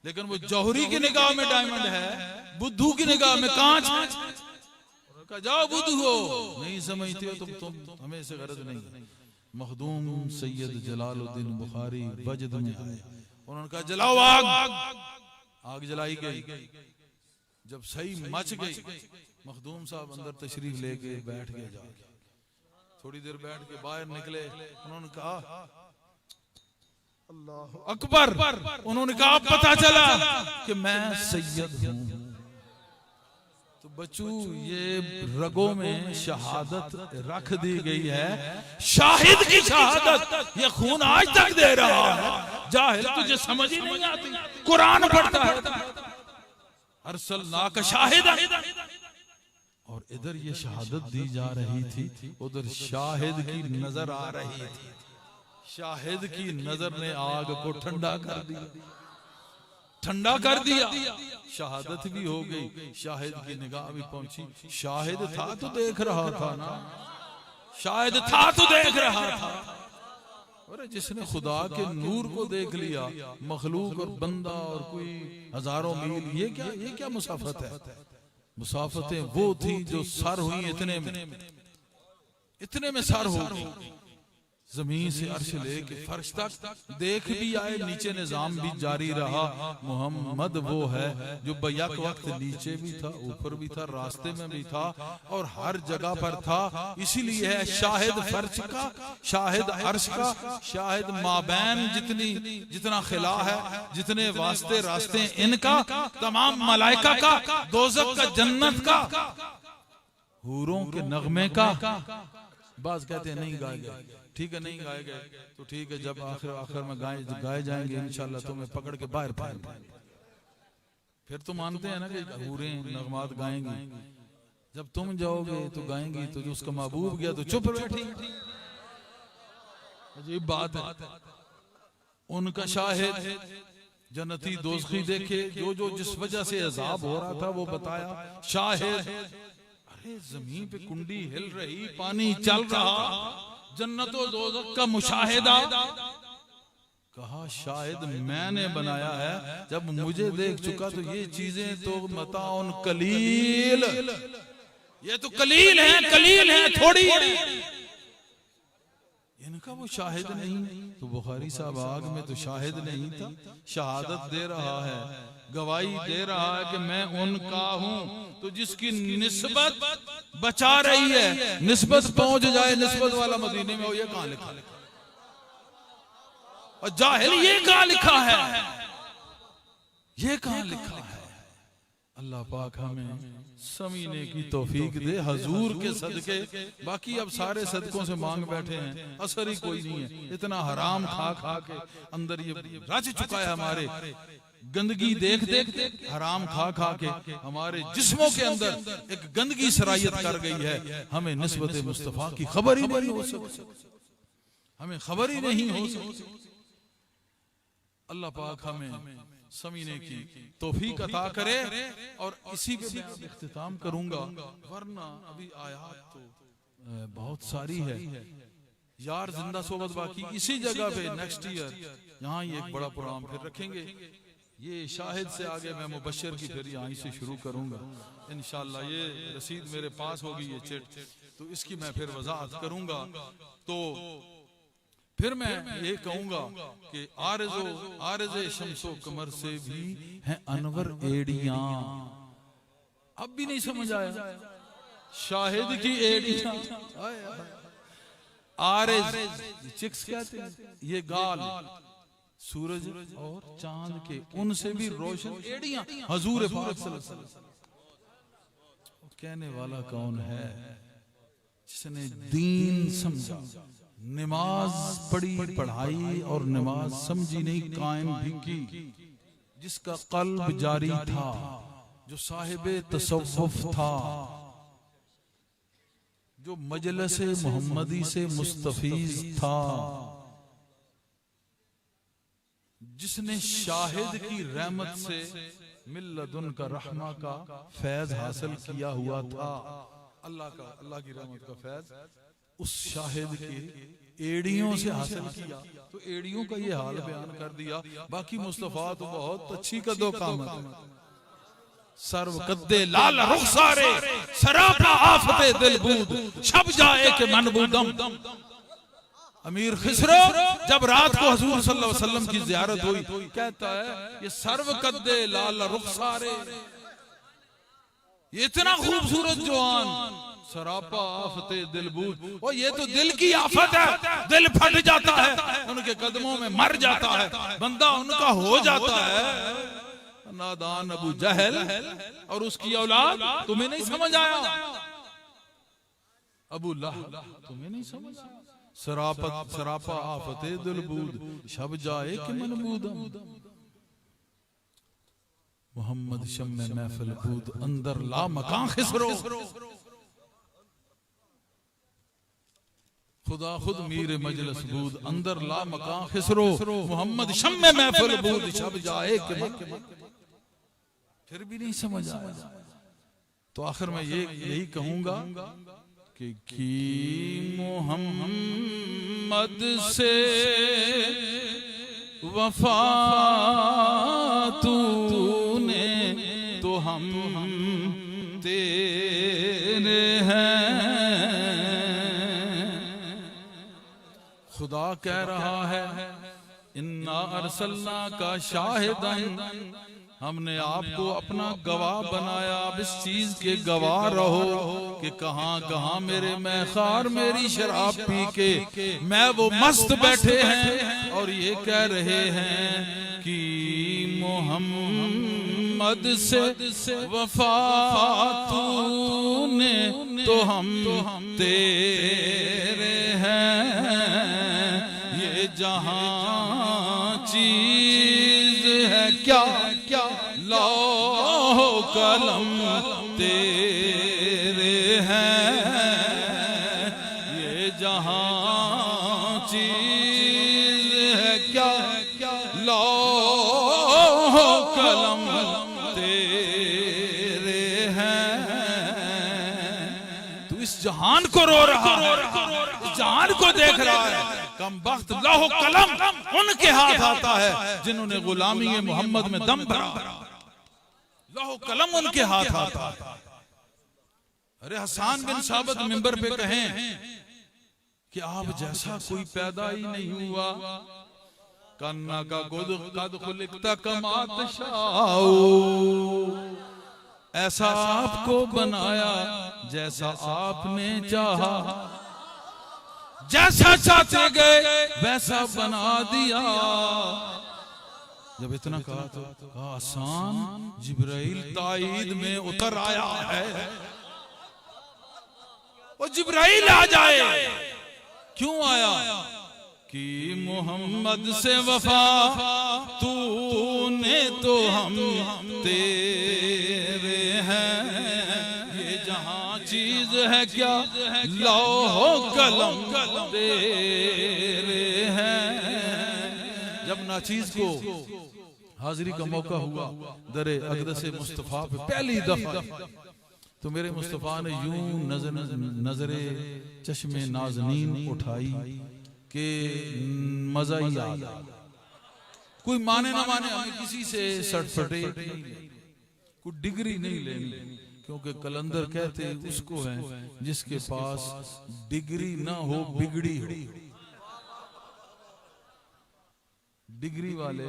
लेकिन वो जौहरी की निगाह में डायमंड है, बुद्धू की निगाह में कांच। जाओ बुद्धू हो, नहीं समझते हो तुम हमें से गरज नहीं। मखदूम सैयद जलालुद्दीन बुखारी बजद में आए, उन्होंने कहा जलाओ आग। आग जलाई गई। जब सही मच गई, मखदूम साहब अंदर तशरीफ लेके बैठ गए। जाके थोड़ी देर बैठ के बाहर निकले, उन्होंने कहा अल्लाह अकबर। उन्होंने कहा पता चला कि मैं सैयद हूं। तो बच्चू ये रगों में शहादत रख दी गई है, शाहिद की शहादत। ये खून आज तक दे रहा है। जाहिल तुझे समझ ही नहीं आती, कुरान पढ़ता है अरसलनाका शाहिदन, और इधर ये शहादत दी जा रही थी, उधर शाहिद की नजर आ रही थी। शाहिद की नजर ने आग को ठंडा कर दिया, ठंडा कर दिया। शहादत भी हो गई, शाहिद की निगाह भी पहुंची। शाहिद था तो देख रहा था ना, शाहिद था तो देख रहा था। अरे जिसने खुदा के नूर को देख लिया, मखलूक और बंदा और कोई हजारों मील, ये क्या मुसाफत है? मुसाफतें वो थी जो सर हुई इतने में सर हो गई। जमीन से अर्श लेके फर्श तक देख भी आए, नीचे निजाम भी जारी रहा। मोहम्मद वो है जो बैक वक्त नीचे भी था, ऊपर भी था, रास्ते में भी था और हर जगह पर था। इसीलिए है शाहिद फर्श का, शाहिद अर्श का, शाहिद माबैन जितना खिला है, जितने वास्ते रास्ते इनका, तमाम मलाइका का, दोज़ख का, जन्नत का, हूरों के नगमे का। बाज कहते हैं नहीं गाए गए, ठीक है नहीं गाए गए तो ठीक है, जब आखिर में गाए जाएंगे इंशाल्लाह तुम्हें पकड़ के बाहर फेंक, फिर तो मानते हैं ना कि हूरें नगमात गाएंगी। जब तुम जाओगे तो गाएंगी, तो जो उसका महबूब गया तो चुप बैठी। अजीब बात है। उनका शाहिद जन्नती दोज़खी देखे, जो जिस वजह से अजाब हो रहा था वो बताया। शाहिद अरे जमीन पे कुंडी हिल रही, पानी चल रहा, जन्नत और दोज़ख का मुशाहिदा। कहा शायद मैंने बनाया है, जब मुझे देख चुका तो ये चीजें तो मताउन कलील, ये तो कलील है थोड़ी है। इनका वो शाहिद नहीं। तो बुखारी साहब आग में तो शाहिद नहीं था, शहादत दे रहा है, गवाही दे रहा है कि मैं उनका हूं। तो जिसकी निस्बत बचा रही है, निस्बत पहुंच जाए, निस्बत वाला मदीने में हो, ये कहां लिखा है? और जाहिल ये कहां लिखा है? ये कहां लिखा है? अल्लाह पाक हमें समझने की तौफीक दे हजूर के सदके। बाकी अब सारे सदकों से मांग बैठे हैं, असर ही कोई नहीं है। इतना हराम खा खा के अंदर ये रच चुका है हमारे। गंदगी देख देख हराम खा खा के हमारे जिस्मों के अंदर एक गंदगी सरायत कर गई है। हमें निस्बत मुस्तफा की खबर ही नहीं हो सकती, हमें खबर ही नहीं हो सकती। अल्लाह पाक हमें समझने की तौफीक अता करे। और इसी पे मैं इख्तिताम करूंगा, वरना अभी आयत तो बहुत सारी है यार। जिंदा सोबत बाकी इसी जगह पे नेक्स्ट ईयर यहाँ ही एक बड़ा प्रोग्राम फिर रखेंगे। ये शाहिद से आगे मैं मुबश्शिर की फिर यहाँ से शुरू करूंगा इंशाअल्लाह। ये रसीद मेरे पास होगी, ये चिट, तो इसकी मैं फिर वजाहत करूंगा। तो फिर मैं ये कहूंगा कि आरज़े शम्सो कमर से भी हैं अनवर एड़ियां। अब भी नहीं समझ आया शाहिद की एड़ियां। आरज़ चिक्स कहते हैं, ये गाल सूरज और चांद के उनसे भी रोशन एड़ियां हजूर पाक सल्लल्लाहु अलैहि वसल्लम। कहने वाला कौन है? जिसने दीन समझा, नमाज पढ़ी, पढ़ाई और नमाज समझी नहीं, कायम भी की, जिसका कल्ब जारी था, जो साहिबे तसव्वुफ था, जो मजलिस मोहम्मदी से मुस्तफीज था, जिसने शाहिद की रहमत से मिल्लदुन का रहमा का फैज हासिल किया हुआ था। अल्लाह की रहमत का फैज उस शाहिद के एड़ियों से हासिल किया। तो एड़ियों का ये हाल बयान कर दिया। बाकी मुस्तफा तो बहुत अच्छी कदो कामत है। सर्व कद्दे लाल रुखसारे सरापा आफते दिलबूद छप जाए के मनबूदम। अमीर खिसरो जब रात को हुजूर सल्लल्लाहु अलैहि वसल्लम की ज़ियारत हुई, कहता है ये सर्व कद्दे लाल रुखसारे, ये इतना खूबसूरत जवान, सरापा आफते दिलबूद, और ये तो दिल की आफत है, दिल फट जाता है, उनके कदमों में मर जाता है, बंदा उनका हो जाता है। नादान अबू जहल और उसकी औलाद, तुम्हें नहीं समझ आया? अबू लहब, तुम्हें नहीं समझ आया? सरापा आफते दिलबूद शब जाए कि मनबूदम। मोहम्मद शम्मे महफिल बूद अंदर ला मकान खिसरो। खुदा खुद मीर मजलिस बूद अंदर ला मकान खिसरो। मोहम्मद शम्मे महफिल बूद शब जाए कि, फिर भी नहीं समझ आया। तो आखिर में यही कहूंगा कि मोहम्मद से वफा तूने तो हम तेरे हैं। खुदा कह रहा है इन्ना अरसलना का शाहिदन, हमने आपको अपना गवाह बनाया। अब इस चीज के गवाह रहो कि कहां कहां मेरे मैखार मेरी शराब पी के मैं वो मस्त बैठे हैं और ये कह रहे हैं कि मोहम्मद से वफा तूने तो हम तेरे हैं। ये जहां चीज है क्या क्या लौह कलम तेरे हैं। ये जहां चीज है क्या क्या लौह कलम तेरे हैं। तू इस जहान को रो रहा है, इस जहान को देख रहा है। कम वक्त लौह कलम उनके हाथ आता है जिन्होंने गुलामी मोहम्मद में दम भरा। लौह कलम उनके हाथ आता है। अरे हसन बिन साबित मिंबर पे कहें कि आप जैसा कोई पैदा ही नहीं हुआ। कन्ना का कद खुलिकता कमा तशाओ, ऐसा आपको बनाया जैसा आपने चाहा। जैसा चाहते गए वैसा बना दिया। जब इतना कहा तो कहा आसान जिब्राइल ताईद में उतर आया है। वो जिब्राइल आ जाए, क्यों आया? कि मोहम्मद से वफा तूने तो हम तेरे हैं, ये जहां चीज है क्या लौहो कलम तेरे हैं। जब नाचीज को हाजिरी का मौका हुआ दरे अक़दस मुस्तफ़ा पे पहली दफा, तो मेरे मुस्तफ़ा ने यूं नजरे चश्मे नाज़नीन उठाई कि मजा ही आ गया। कोई माने ना माने, हमें किसी से सर्टिफिकेट नहीं लेनी, कोई डिग्री नहीं लेनी, क्योंकि कलंदर कहते उसको है जिसके पास डिग्री ना हो बिगड़ी हो। डिग्री वाले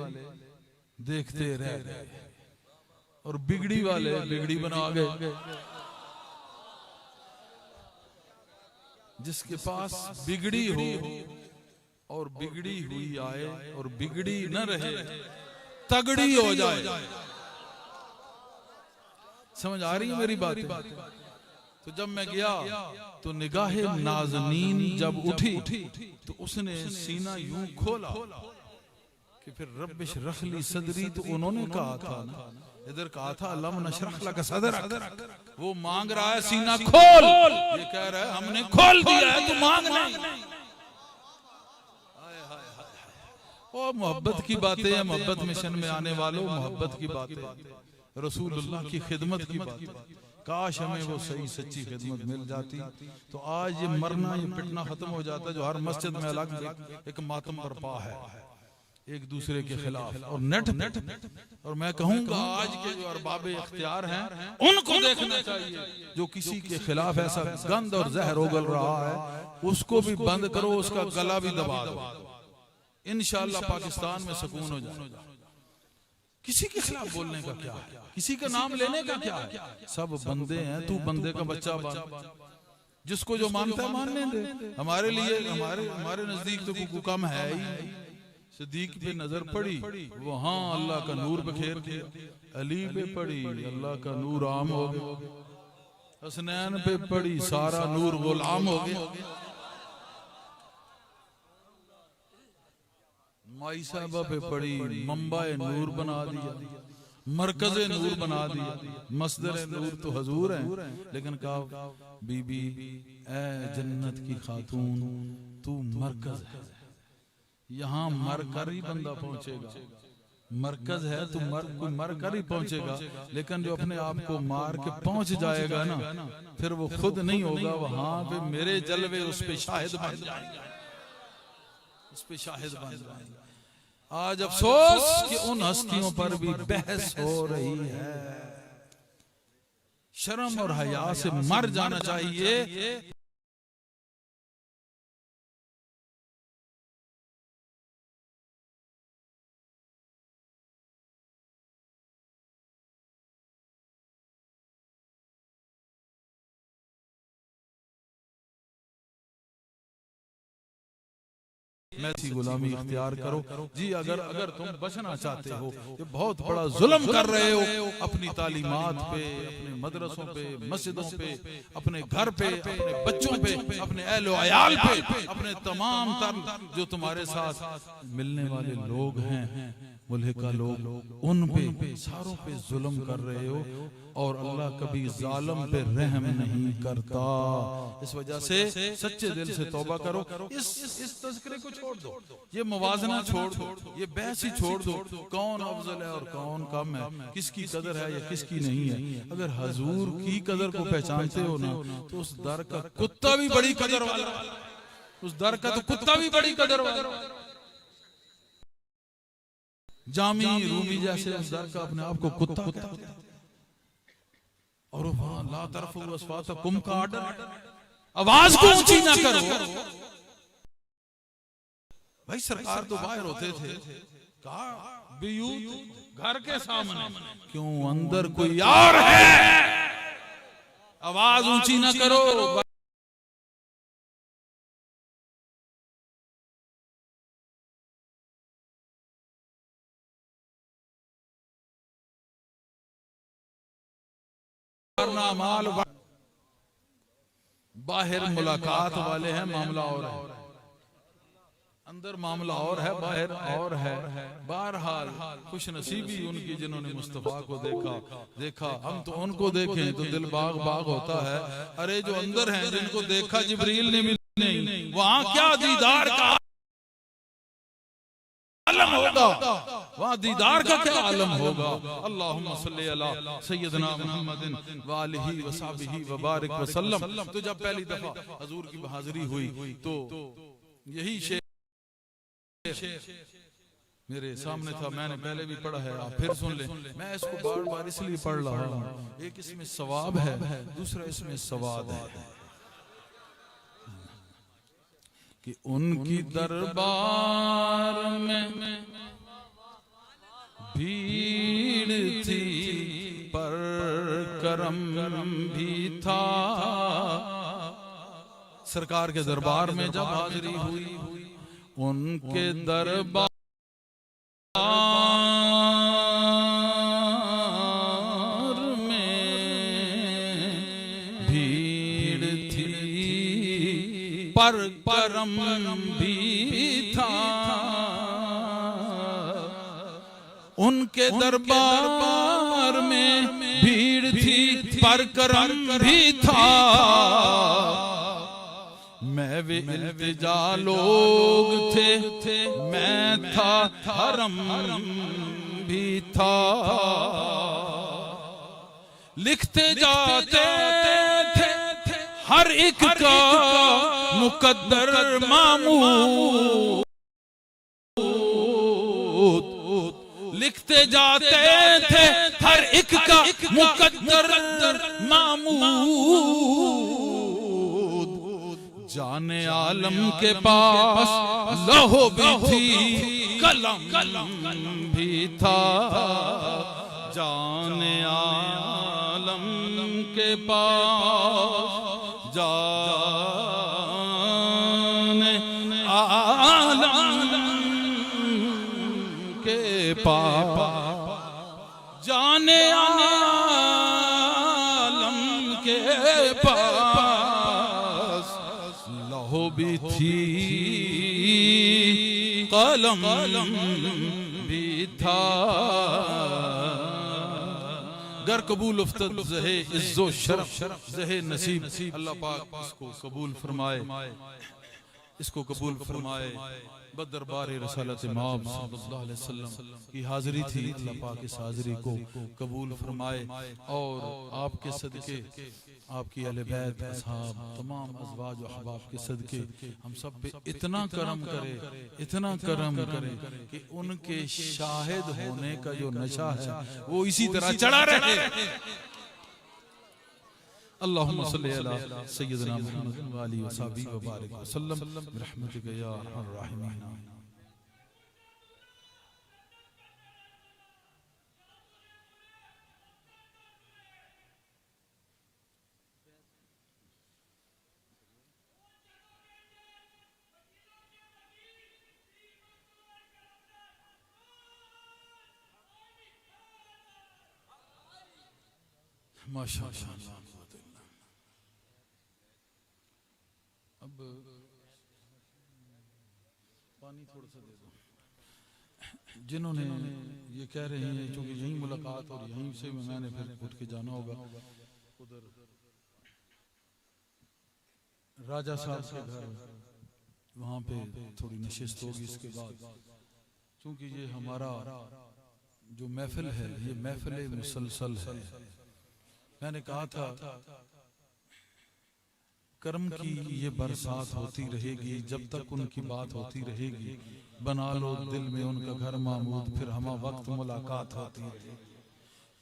देखते रह गए और बिगड़ी वाले बिगड़ी बना गए। जिसके पास बिगड़ी हो और बिगड़ी हुई आए और बिगड़ी न रहे, तगड़ी हो जाए। समझ आ रही है मेरी बात? तो जब मैं गया तो निगाहे नाज़नीन जब उठी तो उसने सीना यूं खोला कि फिर रब्बिश रखली सदरी, तो उन्होंने कहा था ना, इधर कहा था लम नशरह लक सदरक, वो मांग रहा है सीना खोल, ये कह रहा है हमने खोल दिया है, तू मांग नहीं। और मोहब्बत की बातें हैं, मोहब्बत मिशन में आने वालों, मोहब्बत की बातें, रसूलुल्लाह की खिदमत की बातें। काश हमें वो सही सच्ची खिदमत मिल जाती तो आज ये मरना ये पिटना खत्म हो जाता, जो हर मस्जिद में अलग एक मातम बरपा है एक दूसरे के खिलाफ। और नेट और मैं कहूंगा आज के जो अरबाब इख्तियार हैं उनको देखना चाहिए, जो किसी के खिलाफ ऐसा गंद और जहर उगल रहा है उसको भी बंद करो, उसका गला भी दबा दो, इंशाअल्लाह पाकिस्तान में सुकून हो जाए। किसी के खिलाफ बोलने का क्या है, किसी का नाम लेने का क्या है? सब बंदे हैं, तू बंदे का बच्चा बन, जिसको जो मानता है मानने दे। हमारे लिए हमारे नजदीक तो कोई कम है ही। सिद्दीक पे नजर पड़ी, वहां अल्लाह का नूर बखेर दिया। अली पे पड़ी, अल्लाह का नूर आम हो गया। हसनैन पे पड़ी, सारा नूर गुलाम हो गया। माई साहबा पे पड़ी, मंबाए नूर बना दिया, मरकज़े नूर बना दिया। मस्दर नूर तो हजूर है, लेकिन कहा बीबी ए जन्नत की खातून तू मरकज है, यहाँ मर कर ही बंदा पहुंचेगा। मरकज है तो मर कर ही पहुंचेगा, लेकिन जो अपने आप को मार के पहुंच जाएगा ना, फिर वो खुद नहीं होगा, वहां पे मेरे जलवे उस पे शाहिद बन जाएंगे, उस पे शाहिद बन जाएंगे। आज अफसोस कि उन हस्तियों पर भी बहस हो रही है। शर्म और हया से मर जाना चाहिए। मैसी गुलामी इख्तियार करो जी। अगर तुम बचना चाहते हो, ये बहुत बड़ा जुल्म कर रहे हो अपनी तालीमात पे, अपने मदरसों पे, मस्जिदों पे, अपने घर पे, अपने बच्चों पे, अपने अहलो अयाल पे, अपने तमाम तर जो तुम्हारे साथ मिलने वाले लोग हैं, मुल्हिका लोग, उन पे सारों पे जुल्म कर रहे हो। और अल्लाह कभी जालिम पे रहम नहीं करता। इस वजह से सच्चे दिल से तौबा करो। इस तज़किरे को छोड़ दो, ये मुवाजना छोड़ दो, ये बहस ही छोड़ दो, कौन अफजल है और कौन कम है, किसकी कदर है या किसकी नहीं है। अगर हजूर की कदर को पहचानते हो ना, तो उस दर का कुत्ता भी बड़ी कदर वाला, उस दर का तो कुत्ता भी बड़ी कदर वाला। जामी रूमी जैसे उस दर का अपने आप को कुत्ता कहता। और ला तरफू अस्वातकुम का ऑर्डर, आवाज को ऊंची ना करो। भाई सरकार तो बाहर होते थे, कहा बियूत घर के सामने, क्यों अंदर कोई और है, आवाज ऊंची ना करो। माल बाहर मुलाकात वाले हैं, मामला और है। अंदर मामला और है, बाहर और है। बहरहाल खुश नसीबी उनकी जिन्होंने मुस्तफा को देखा। हम तो उनको देखें तो दिल बाग बाग होता है। अरे जो अंदर हैं जिनको देखा जिब्रील ने भी नहीं, वहां क्या दीदार का आलम होगा, वहां दीदार का क्या आलम होगा। अल्लाहुम्मा सल्ली अला सय्यदना मुहम्मदिन व आलिहि व सहबिहि व बारिक व सल्लम। तो जब पहली दफा हजूर की हाजिरी हुई तो यही शेर मेरे सामने था, मैंने पहले भी पढ़ा है, आप फिर सुन लें। मैं इसको बार बार इसलिए पढ़ रहा हूँ, एक इसमें सवाब है, दूसरा इसमें सवाद है कि उनकी दरबार में भीड़ थी पर करम भी था। सरकार के दरबार में जब हाजिरी हुई, उनके दरबार में भीड़ थी पर करम भी था। उनके दरबार में भीड़ थी पर करम भी था। मैं वे इल्तिजा लोग थे, मैं था हरम भी था। लिखते जाते थे हर एक का मुकद्दर मामूद। लिखते जाते थे हर एक का मुकद्दर मामूद। जाने आलम के पास लहो भी थी, कलम भी था। जाने आलम के पास, जाने आलम के पास, जाने आलम के पास लहो भी थी, कलम भी था। गर कबूल उफ्तद ज़हे इज़्ज़ो शरफ, ज़हे नसीब। अल्लाह पाक इसको कबूल फरमाए, इसको कबूल फरमाए। बदरबार रसालत इमाम सल्लल्लाहु अलैहि वसल्लम की हाजिरी थी। अल्लाह पाक इस हाजिरी को कबूल फरमाए और आपके सदके, आपकी अहले बैत, असहाब, तमाम अज़वाज व अहबाब के सदके हम सब पे इतना करम करे, इतना करम करे कि उनके शाहिद होने का जो नशा है वो इसी तरह चढ़ा रहे। अल्लाहुम्मा सल्ली अला सय्यिदना मुहम्मद व आलिहि व सहबिहि व बारिक व सल्लम बिरहमतिका या अरहमर राहिमीन। माशाअल्लाह। अब पानी थोड़ा सा दे दो। जिन्होंने ये कह रहे हैं क्योंकि यही मुलाकात और यहीं से मैंने फिर उठ के जाना होगा उधर राजा साहब के घर, वहाँ पे थोड़ी नशिस्त होगी। इसके बाद क्योंकि ये हमारा जो महफिल है ये महफिल मुसलसल है। मैंने कहा था कर्म की ये बरसात होती रहेगी जब तक उनकी बात होती रहेगी। बना लो दिल में उनका घर महमूद, फिर हम वक्त मुलाकात होती है।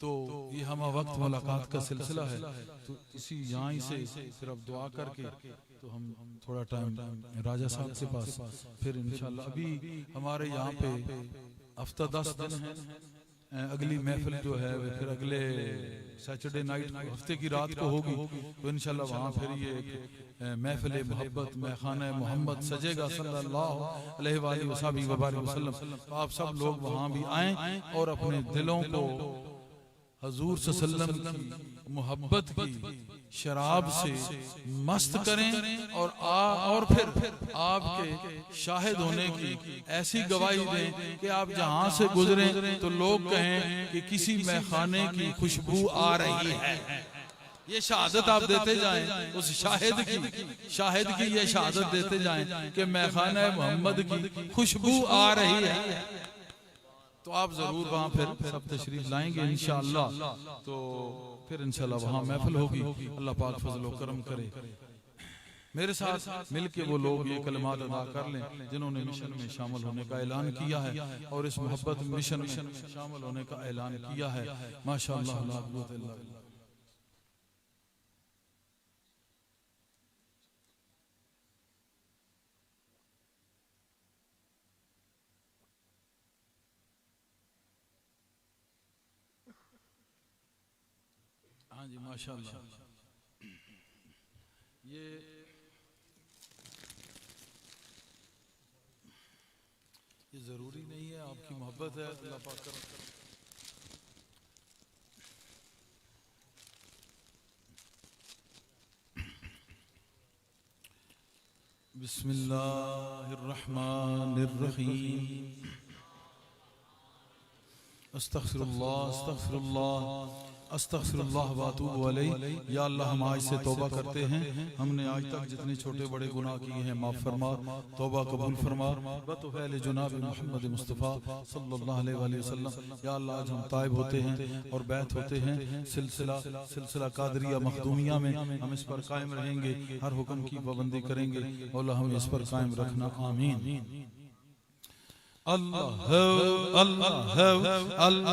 तो ये हम वक्त मुलाकात का सिलसिला है। तो इसी यहाँ से फिर अब दुआ करके तो हम थोड़ा टाइम राजा साहब के पास, फिर इंशाल्लाह अभी हमारे यहाँ पे हफ्ता 10 दिन है। अगली महफिल जो है वो फिर अगले सैटरडे नाइट हफ्ते की रात को होगी। तो इंशाल्लाह वहाँ फिर ये महफिल मोहब्बत में खाना मोहम्मद सजेगा सल्लल्लाहु अलैहि वसल्लम। तो आप सब लोग वहाँ भी आएं और अपने दिलों को हजूर सल्लल्लाहु अलैहि वसल्लम की मोहब्बत की शराब से मस्त करें और फिर आपके शाहिद होने की ऐसी गवाही दें कि आप जहां से गुजरे तो लोग कहें कि किसी मैखाने की खुशबू आ रही है। ये शहादत आप देते जाएं, उस शाहिद की ये शहादत देते जाएं कि मैखाना मोहम्मद की खुशबू आ रही है। तो आप जरूर वहां फिर सब तशरीफ लाएंगे इंशाअल्लाह। तो फिर इंशाअल्लाह वहां महफिल होगी। अल्लाह पाक फजल व करम करे। मेरे साथ मिलके वो लोग ये कलमात अदा कर लें जिन्होंने मिशन में शामिल होने का ऐलान किया है और इस मोहब्बत मिशन में शामिल होने का ऐलान किया है। माशाअल्लाह। हाँ जी माशाअल्लाह। ये जरूरी नहीं है, आपकी मोहब्बत है। अल्लाह पाक करम। बिस्मिल्लाहिर्रहमानिर्रहीम। अस्तगफिरुल्लाह अस्तगफिरुल्लाह व अतूबु अलैहि। या अल्लाह हम आज से तौबा करते हैं, हमने आज तक जितने छोटे बड़े गुनाह किए हैं माफ़ फरमा, तौबा कबूल फरमा। बतौफील जनाब मोहम्मद मुस्तफ़ा सल्लल्लाहु अलैहि वसल्लम। या अल्लाह आज हम ताइब होते हैं और बैत होते हैं। सिलसिला कादरिया मखदूमिया में हम इस पर कायम रहेंगे, हर हुक्म की पाबंदी करेंगे। मौला हमें इस पर कायम रखना, आमीन। अल्लाह अल्लाह अल्लाह अल्लाह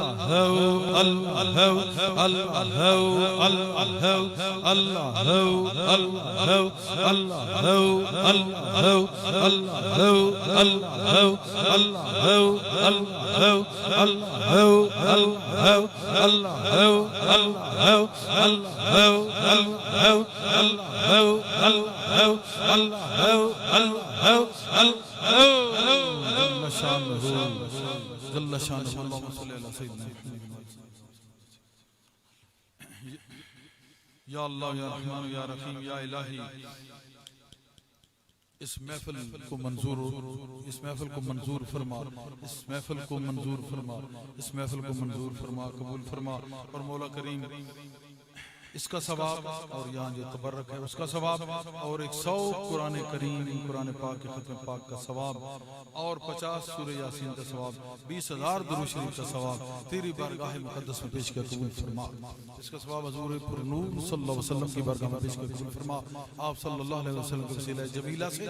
या अल्लाह या रहमान या रहीम या इलाही। इस महफिल को मंजूर फरमा, इस महफिल को मंजूर फरमा, इस महफिल को मंजूर फरमा, कबूल फरमा। और मौला करीम इसका सवाब और यहाँ जो तबर्रक है उसका सवाब और 100 कुरान करीम कुरान पाक के खत्म पाक का सवाब और 50 सूरह यासीन का सवाब, 20,000 दुरूद शरीफ का सवाब तेरी बारगाह मुकद्दस में पेश कर कबूल फरमा। इसका सवाब हुजूर पुरनूर सल्लल्लाहु अलैहि वसल्लम की बारगाह में पेश कर कबूल फरमा। आप सल्लल्लाहु अलैहि वसल्लम के वसीला जमीला से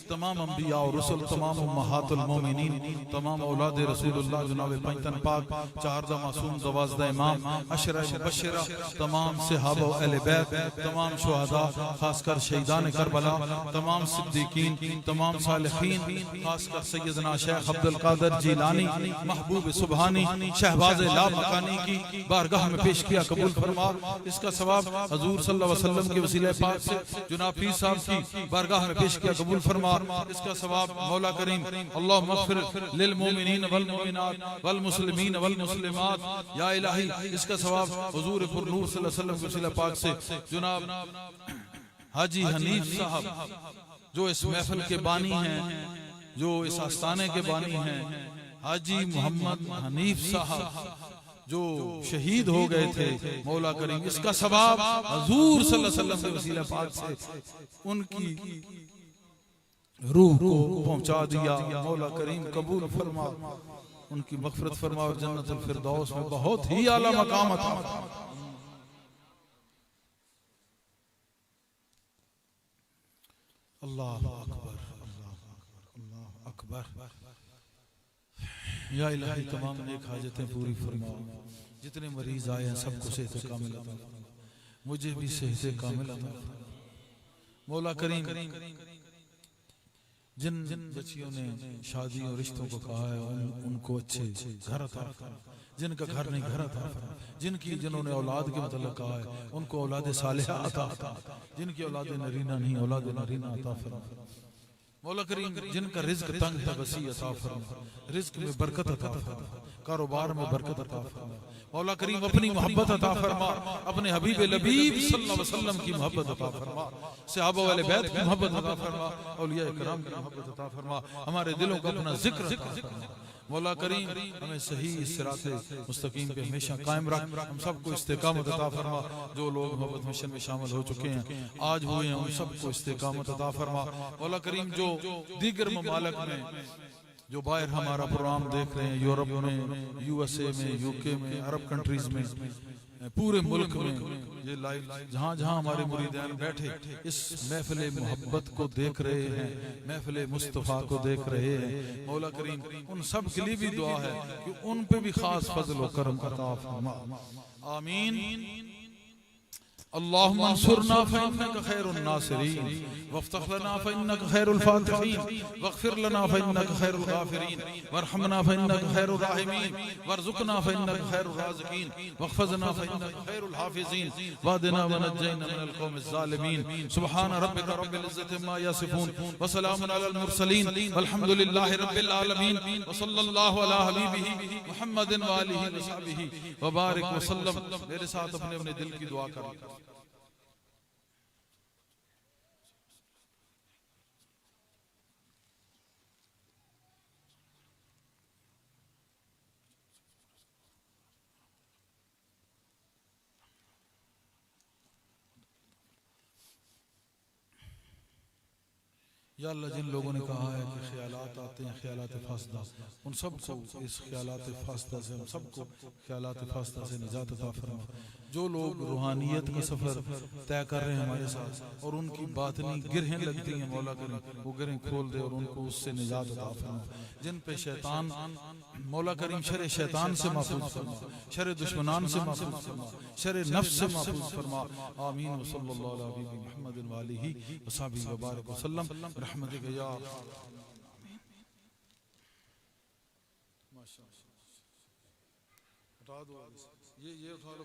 तमाम अंबिया और रसूल, तमाम उम्महातुल मोमिनीन, तमाम औलाद रसूलुल्लाह जनाब पंजतन पाक, 14 मासूम, 12 इमाम, अशरा मुबश्शिरा, तमाम सहाबा अहले बैत, तमाम शुहदा, खासकर शहीदान करबला, तमाम सिद्दीकीन, तमाम सालिहीन, खासकर सैयदना शेख अब्दुल कादिर जिलानी महबूब सुबहानी शहबाज ला मकानी की बारगाह में पेश किया, कबूल फरमा। इसका सवाब हुजूर सल्लल्लाहु अलैहि वसल्लम के वसीले पाक से जनाब पीर साहब की बारगाह में पेश किया, कबूल फरमा। इसका सवाब मौला करीम अल्लाह मग़फ़िर लिल मोमिनीन वल मोमिनात वल मुस्लिमीन वल मुस्लिमात या इलाही। इसका सवाब हुजूर पुरनूर सल्लल्लाहु अलैहि वसल्लम के वसीले पाक से जनाब हाजी हनीफ साहब जो इस महफिल के बानी हैं, जो इस आस्थाने के बानी हैं, हाजी मोहम्मद हनीफ साहब जो शहीद हो गए थे, मौला करीम इसका सवाब हुजूर सल्लल्लाहु अलैहि वसल्लम के वसीले पाक से उनकी रूह को पहुंचा दिया। मौला करीम कबूल फरमा, उनकी मग़फ़िरत फरमा और जन्नतुल फिरदौस में बहुत ही आला मकाम अता। अल्लाह अकबर, अल्लाह अकबर। या इलाही तमाम नेक हाजतें पूरी फरमा। जितने मरीज आए हैं सबको सेहत कामिल अता फरमा, मुझे भी सेहत कामिल अता फरमा। मौला करीम जिन बच्चियों ने शादी और रिश्तों को कहा है उनको अच्छे घर अता फरमा, जिनका घर नहीं घर अता फरमा, जिन्होंने औलाद के मतलब कहा है उनको औलाद सालिहा अता फरमा, जिनकी औलाद नरीना नहीं औलाद नरीना अता फरमा। मौला करीम जिनका रिज्क तंग है वसी अता फरमा, रिज्क में बरकत अता फरमा, कारोबार में बरकत अता फरमा। मौला करीम अपनी मोहब्बत अता फरमा, अपने हबीब लबीब सल्लल्लाहु अलैहि वसल्लम की मोहब्बत अता फरमा, सहाबा वाले बैत की मोहब्बत अता फरमा, औलिया किराम की मोहब्बत अता फरमा, हमारे दिलों को अपना जिक्र अता फरमा। मौला करीम हमें सही सिराते मुस्तकीम पे हमेशा कायम रख, हम सबको इस्तिकामत अता फरमा। जो लोग मोहब्बत मिशन में शामिल हो चुके हैं, आज हुए हैं, उन सबको इस्तिकामत अता फरमा। मौला करीम जो दीगर ममालिक में जो बाहर हमारा प्रोग्राम देख रहे हैं, यूरोप में, USA में, UK में, अरब कंट्रीज में, पूरे मुल्क में ये लाइव जहाँ जहाँ हमारे मुरीदान बैठे इस महफिल मोहब्बत को देख रहे हैं, महफिल मुस्तफ़ा को देख रहे हैं, मौला करीम उन सब के लिए भी दुआ है कि उन पे भी खास फजल व करम अता फरमा। आमीन। अल्लाहुम्मा अंसुरना फइन्नका खैरुन नासिरीन वफ्तह लना फइन्नका खैरुल फातिहीन वगफिर लना फइन्नका खैरुल गाफिरीन वरहमना फइन्नका खैरुर राहिमीन वरज़ुकना फइन्नका खैरुर राज़िकीन वहफ़ज़ना फइन्नका खैरुल हाफ़िज़ीन वहदिना वनज्जिना मिनल क़ौमिज़ ज़ालिमीन। सुब्हान रब्बिका रब्बिल इज़्ज़ति अम्मा यसिफ़ून व सलामुन अलल मुरसलीन वल्हम्दुलिल्लाहि रब्बिल आलमीन व सल्लल्लाहु अला हबीबिही मुहम्मदिन व आलिहि व सहबिही व बारिक व सल्लम। मेरे साथ अपने अपने दिल की दुआ करें। या अल्लाह, जिन लोगों ने कहा है कि ख्यालात आते हैं ख्यालात फासदा, उन सबको इस ख्यालात फासदा से हम सबको ख्यालात फासदा से निजात अता फरमा। जो लोग रूहानियत का सफ़र तय कर रहे हैं हमारे साथ और उनकी बातनी गिरहें लगती हैं, मौला करीम वो गिरहें खोल दे और उनको उससे निजात अता फरमा। जिन पे शैतान, मौला करीम शर शैतान से महफूज फरमा, शर दुश्मनान से महफूज फरमा, शर नफ्स से महफूज फरमा। आमीन। व सल्लल्लाहु अला हबीबी मुहम्मदिन व आलिहि व सहबिही व बारिक व सल्लम रहमतिक या। माशाअल्लाह, हटा दो ये उठा लो।